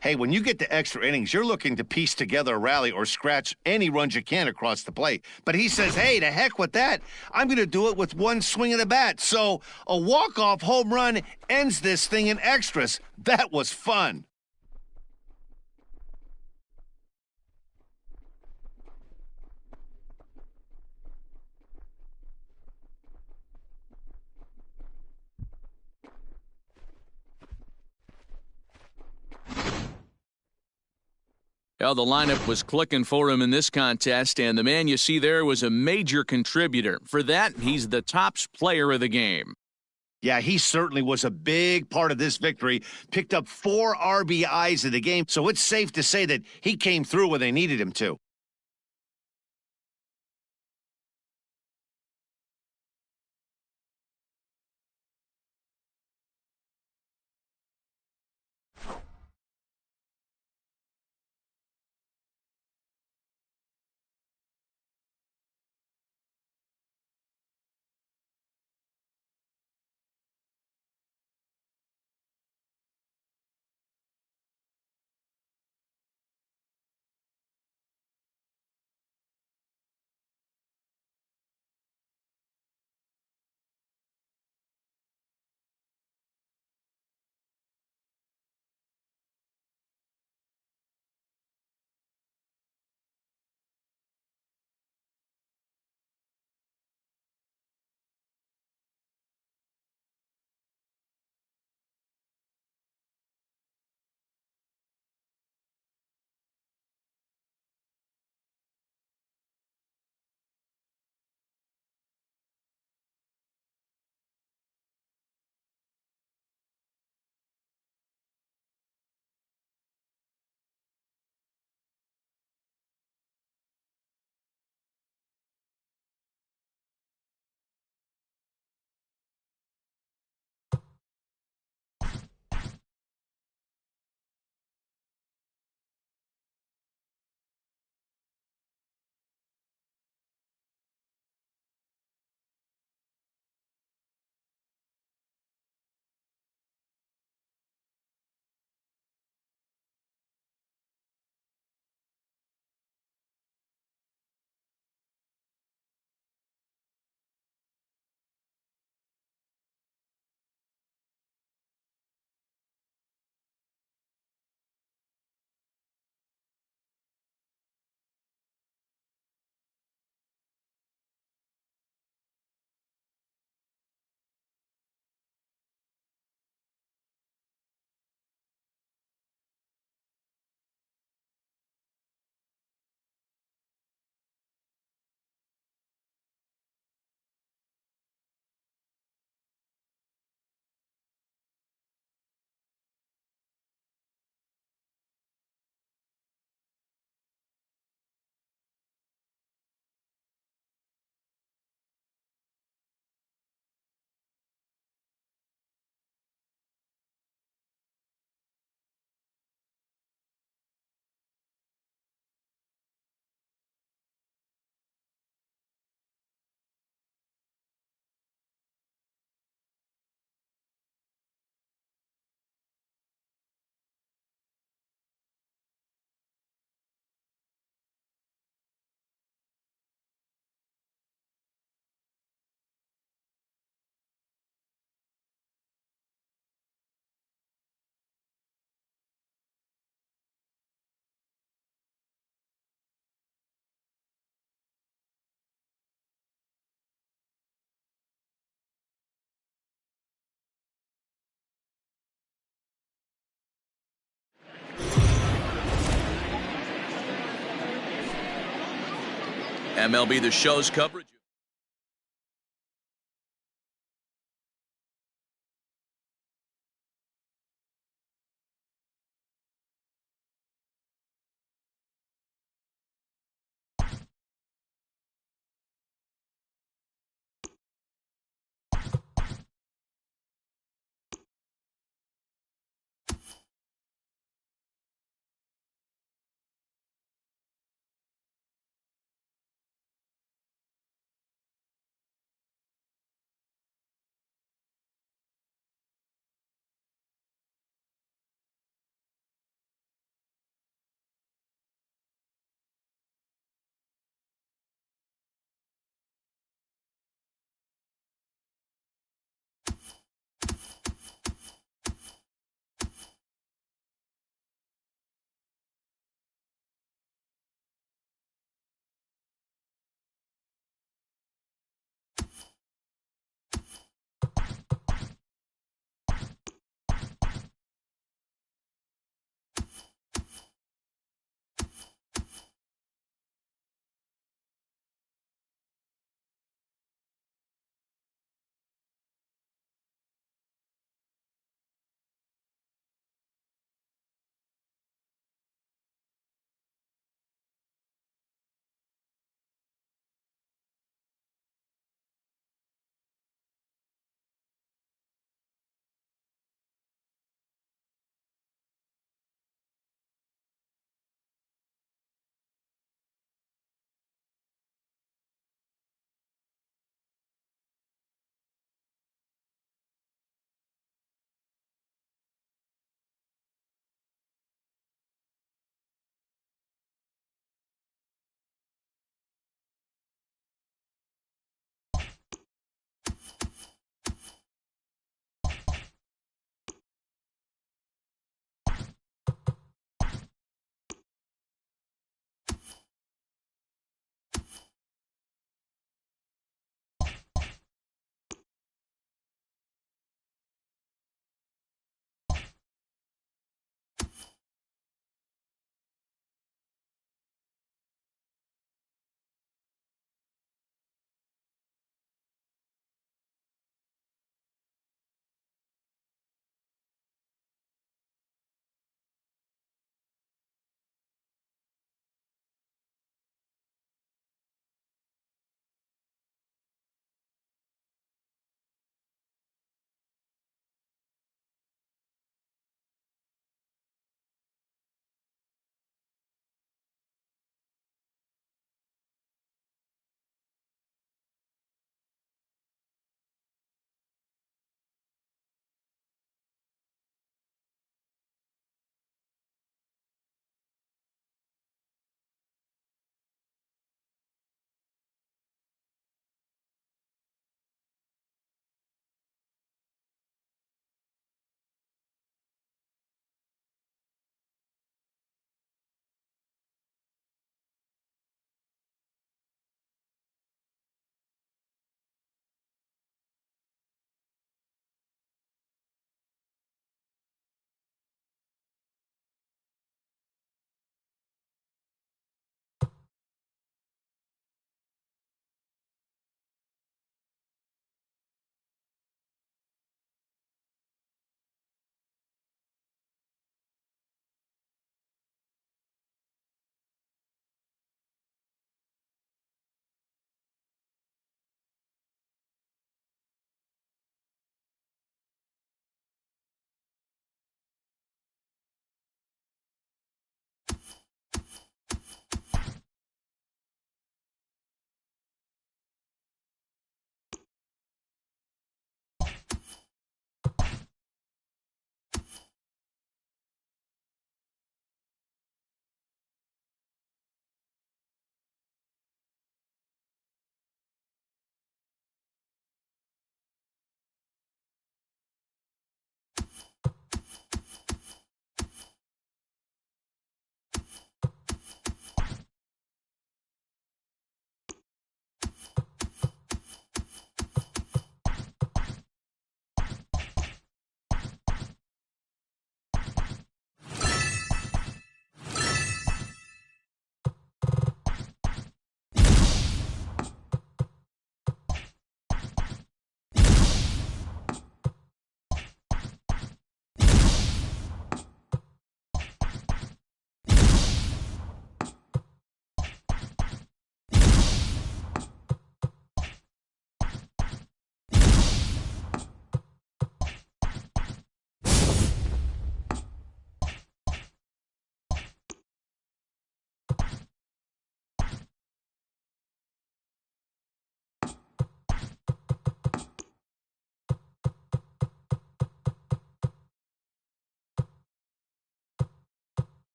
S1: Hey, when you get to extra innings, you're looking to piece together a rally or scratch any runs you can across the plate. But he says, hey, to heck with that. I'm going to do it with one swing of the bat. So a walk-off home run ends this thing in extras. That was fun.
S2: Well, the lineup was clicking for him in this contest, and the man you see there was a major contributor. For that, he's the tops player of the game.
S1: Yeah, he certainly was a big part of this victory. Picked up 4 RBIs in the game, so it's safe to say that he came through when they needed him to.
S2: MLB The Show's coverage.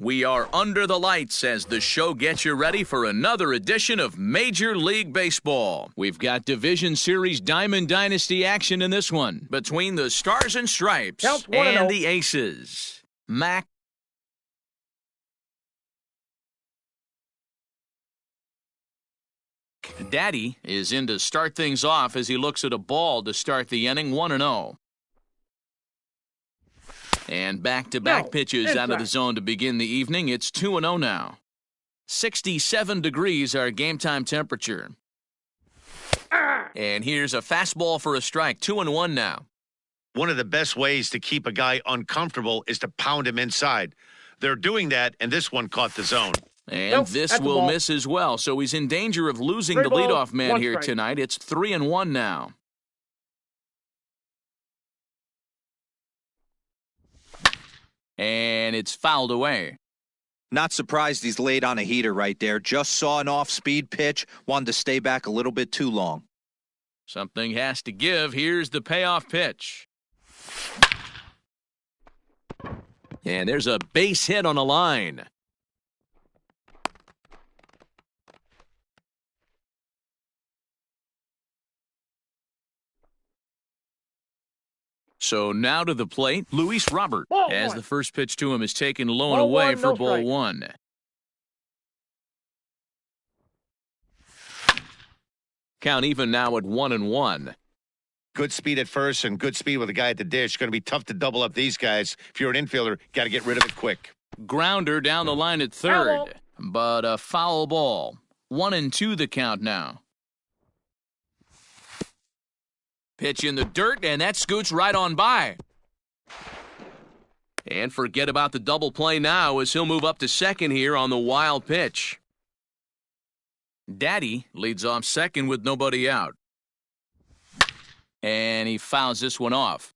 S2: We are under the lights as the show gets you ready for another edition of Major League Baseball. We've got Division Series Diamond Dynasty action in this one between the Stars and Stripes
S3: Counts 1-0.
S2: and the Aces. Mac. Daddy is in to start things off as he looks at a ball to start the inning 1-0. And back-to-back
S3: No,
S2: pitches out of the
S3: inside.
S2: zone to begin the evening. It's 2-0 now. 67 degrees our game time temperature. And here's a fastball for a strike. 2-1 now.
S1: One of the best ways to keep a guy uncomfortable is to pound him inside. They're doing that, and this one caught the zone.
S2: And
S3: Nope,
S2: this
S3: that's a
S2: will
S3: ball.
S2: miss as well, so he's in danger of losing
S3: Three
S2: the
S3: ball,
S2: leadoff man
S3: one
S2: here
S3: strike.
S2: tonight. It's 3-1 now. And it's fouled away.
S5: Not surprised he's laid on a heater right there. Just saw an off-speed pitch. Wanted to stay back a little bit too long.
S2: Something has to give. Here's the payoff pitch. And there's a base hit on a line. So now to the plate, Luis Robert,
S3: Ball
S2: as
S3: one.
S2: the first pitch to him is taken low and
S3: Ball
S2: away
S3: one,
S2: for
S3: no
S2: ball
S3: strike.
S2: one. Count even now at 1-1.
S1: Good speed at first and good speed with a guy at the dish. Going to be tough to double up these guys. If you're an infielder, got to get rid of it quick.
S2: Grounder down the line at
S3: Foul
S2: third,
S3: ball.
S2: but a foul ball. 1-2 the count now. Pitch in the dirt, and that scoots right on by. And forget about the double play now as he'll move up to second here on the wild pitch. Daddy leads off second with nobody out. And he fouls this one off.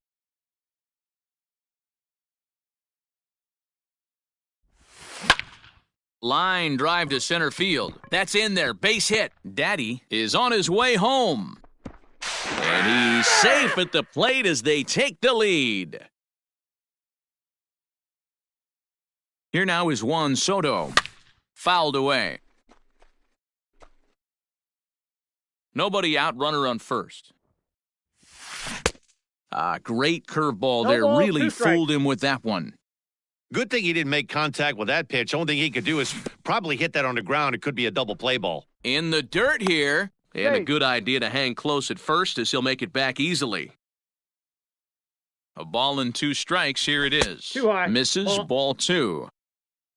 S2: Line drive to center field. That's in there. Base hit. Daddy is on his way home. And he's safe at the plate as they take the lead. Here now is Juan Soto. Fouled away. Nobody out, runner on first. Great curveball
S3: No
S2: there.
S3: ball,
S2: Really
S3: 2 strikes.
S2: fooled him with that one.
S1: Good thing he didn't make contact with that pitch. Only thing he could do is probably hit that on the ground. It could be a double play ball.
S2: In the dirt here. And a
S3: Hey.
S2: good idea to hang close at first as he'll make it back easily. A ball and 2 strikes. Here it is.
S3: Too high.
S2: Misses, ball 2.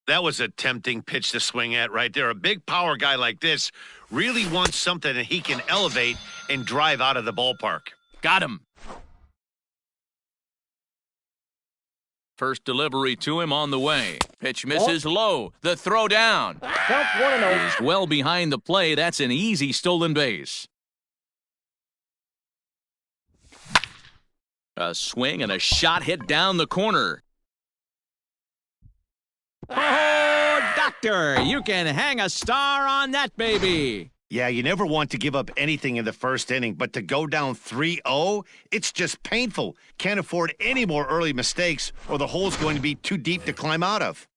S1: That was a tempting pitch to swing at right there. A big power guy like this really wants something that he can elevate and drive out of the ballpark.
S2: Got him. First delivery to him on the way. Pitch misses low. The throw down.
S3: Counts 1-0.
S2: Is well behind the play. That's an easy stolen base. A swing and a shot hit down the corner.
S6: Oh, doctor, you can hang a star on that baby.
S1: Yeah, you never want to give up anything in the first inning, but to go down 3-0, it's just painful. Can't afford any more early mistakes or the hole's going to be too deep to climb out of.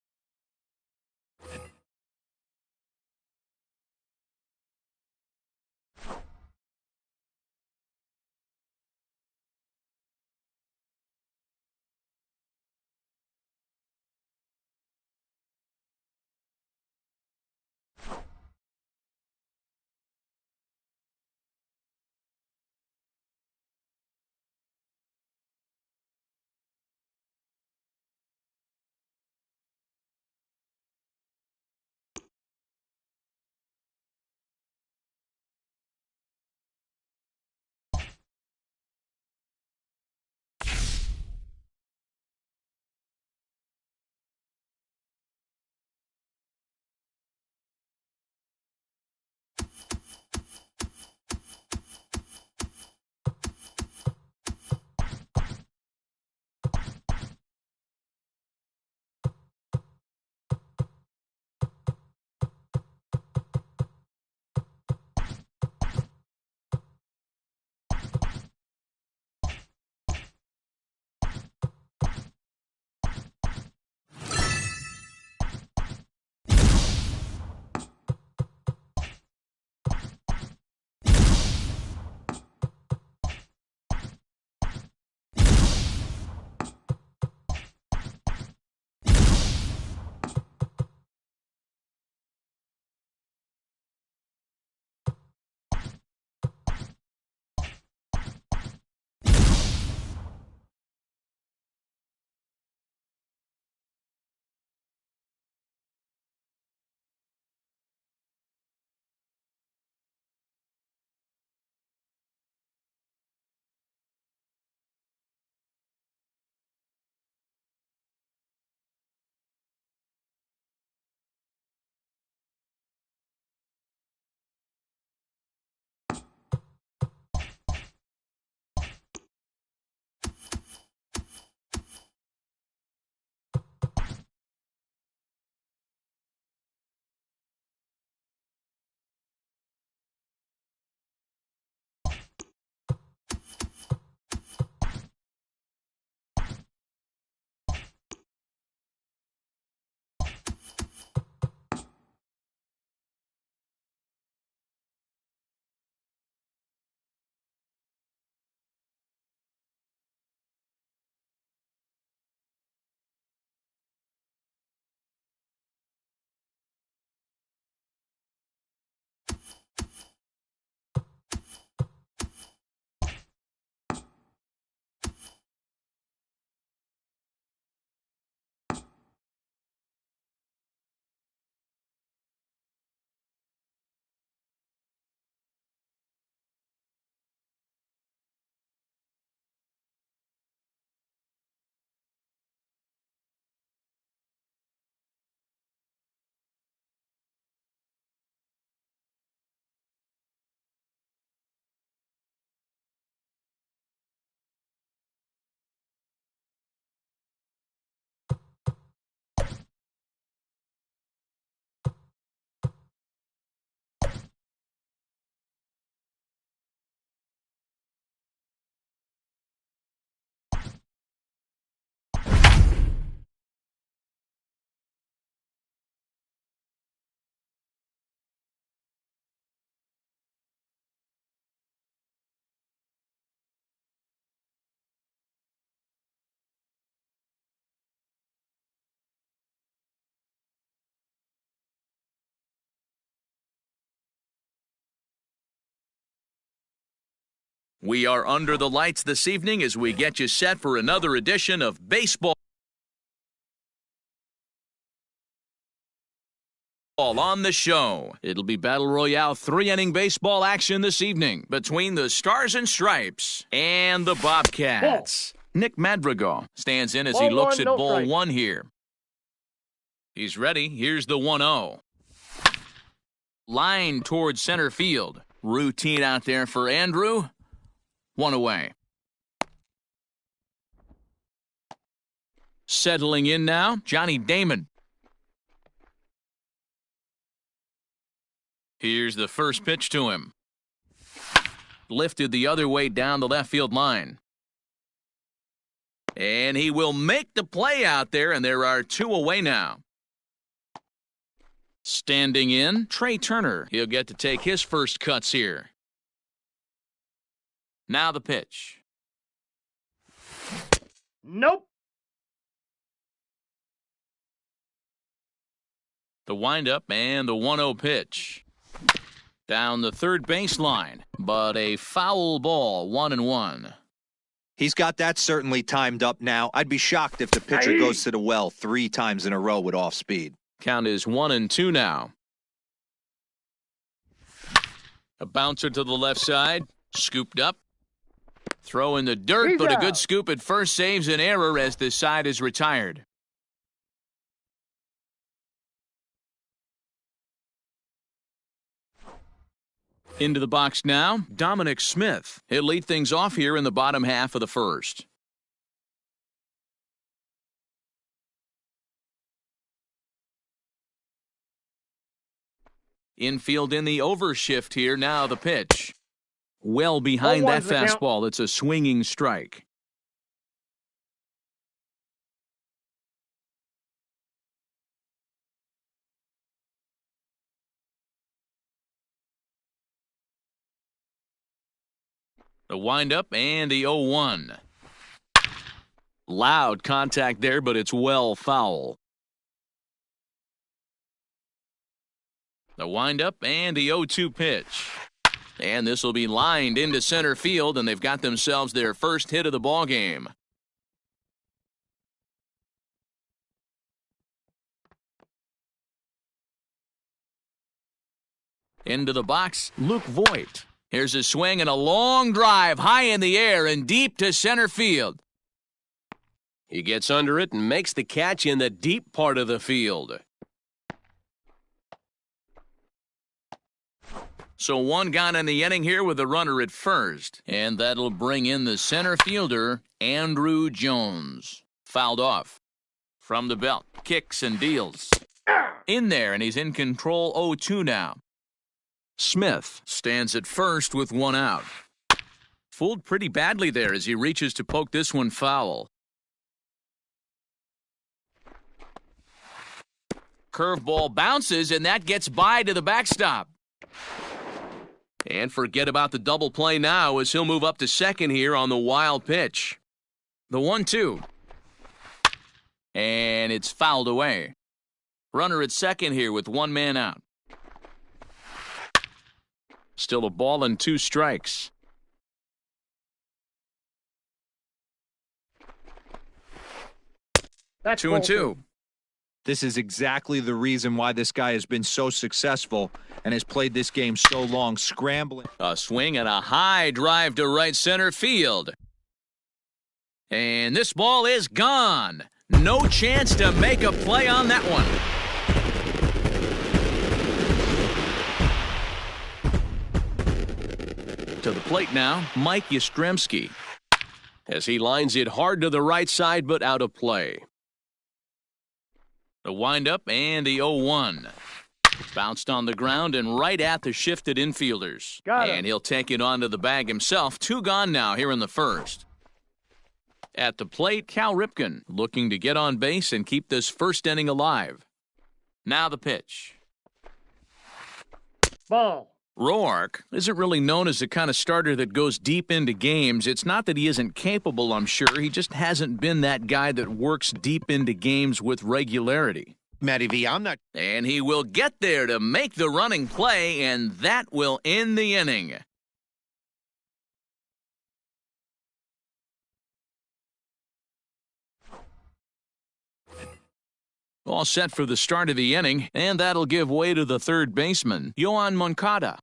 S2: We are under the lights this evening as we get you set for another edition of Baseball on the show. It'll be Battle Royale 3-inning baseball action this evening between the Stars and Stripes and the Bobcats. Nick Madrigal stands in as he looks at ball one here. He's ready. Here's the 1-0. Line towards center field. Routine out there for Andrew. One away. Settling in now, Johnny Damon. Here's the first pitch to him. Lifted the other way down the left field line. And he will make the play out there, and there are two away now. Standing in, Trey Turner. He'll get to take his first cuts here. Now the pitch.
S3: Nope.
S2: The windup and the 1-0 pitch. Down the third baseline, but a foul ball, 1-1.
S5: He's got that certainly timed up now. I'd be shocked if the pitcher goes to the well 3 times in a row with off speed.
S2: Count is 1-2 now. A bouncer to the left side, scooped up. Throw in the dirt, but a good scoop at first saves an error as the side is retired. Into the box now, Dominic Smith. He'll lead things off here in the bottom half of the first. Infield in the overshift here. Now the pitch. Well behind that fastball. It's a swinging strike. The windup and the 0-1. Loud contact there, but it's well foul. The windup and the 0-2 pitch. And this will be lined into center field, and they've got themselves their first hit of the ball game. Into the box, Luke Voigt. Here's a swing and a long drive high in the air and deep to center field.
S4: He gets under it and makes the catch in the deep part of the field.
S2: So one gone in the inning here with a runner at first. And that'll bring in the center fielder, Andrew Jones. Fouled off. From the belt. Kicks and deals. In there, and he's in control 0-2 now. Smith stands at first with one out. Fooled pretty badly there as he reaches to poke this one foul. Curveball bounces, and that gets by to the backstop. And forget about the double play now as he'll move up to second here on the wild pitch. The 1-2. And it's fouled away. Runner at second here with one man out. Still a ball and 2 strikes.
S3: That's
S2: 2-2.
S5: This is exactly the reason why this guy has been so successful and has played this game so long, scrambling.
S2: A swing and a high drive to right center field. And this ball is gone. No chance to make a play on that one. To the plate now, Mike Yastrzemski.
S4: As he lines it hard to the right side, but out of play.
S2: The windup and the 0-1. Bounced on the ground and right at the shifted infielders. And he'll take it onto the bag himself. 2 gone now here in the first. At the plate, Cal Ripken looking to get on base and keep this first inning alive. Now the pitch.
S3: Ball.
S2: Roark isn't really known as the kind of starter that goes deep into games. It's not that he isn't capable, I'm sure. He just hasn't been that guy that works deep into games with regularity.
S1: Matty V, I'm not...
S2: And he will get there to make the running play, and that will end the inning. All set for the start of the inning, and that'll give way to the third baseman, Yohan Moncada.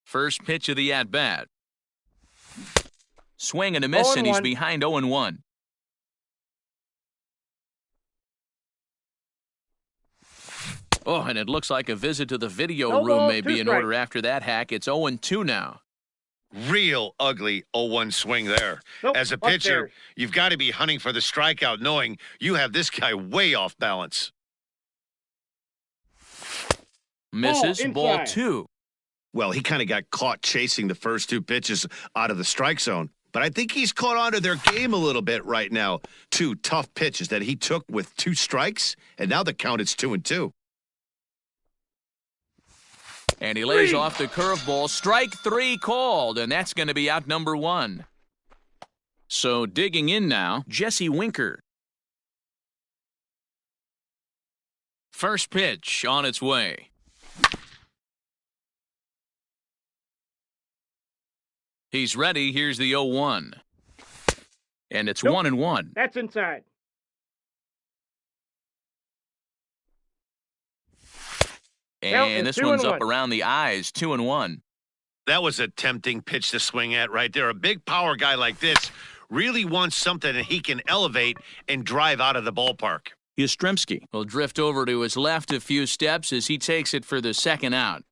S2: First pitch of the at-bat. Swing and a miss, and he's behind 0-1. Oh, and it looks like a visit to the video room may be in order after that hack. It's 0-2 now.
S1: Real ugly 0-1 swing there. As a pitcher, you've got to be hunting for the strikeout, knowing you have this guy way off balance.
S2: Misses, ball 2.
S1: Well, he kind of got caught chasing the first two pitches out of the strike zone. But I think he's caught on to their game a little bit right now. 2 tough pitches that he took with 2 strikes, and now the count is 2-2.
S2: And he lays off the curveball. Strike 3 called, and that's going to be out number 1. So digging in now, Jesse Winker. First pitch on its way. He's ready. Here's the 0-1. And it's 1-1.
S3: That's inside.
S2: And this one's up around the eyes, 2-1.
S1: That was a tempting pitch to swing at right there. A big power guy like this really wants something that he can elevate and drive out of the ballpark.
S2: Yastrzemski will drift over to his left a few steps as he takes it for the second out.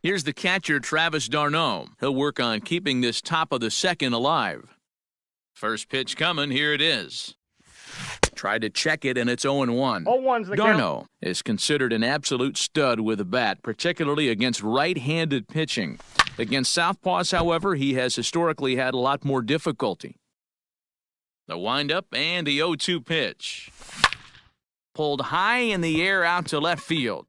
S2: Here's the catcher, Travis d'Arnaud. He'll work on keeping this top of the second alive. First pitch coming, here it is. Tried to check it, and it's 0-1.
S3: 0-1's the
S2: d'Arnaud is considered an absolute stud with a bat, particularly against right-handed pitching. Against southpaws, however, he has historically had a lot more difficulty. The windup and the 0-2 pitch. Pulled high in the air out to left field.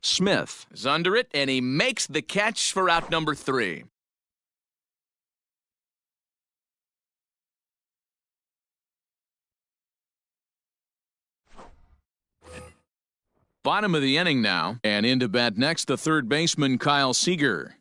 S2: Smith is under it, and he makes the catch for out number 3. Bottom of the inning now, and in to bat next the third baseman, Kyle Seager.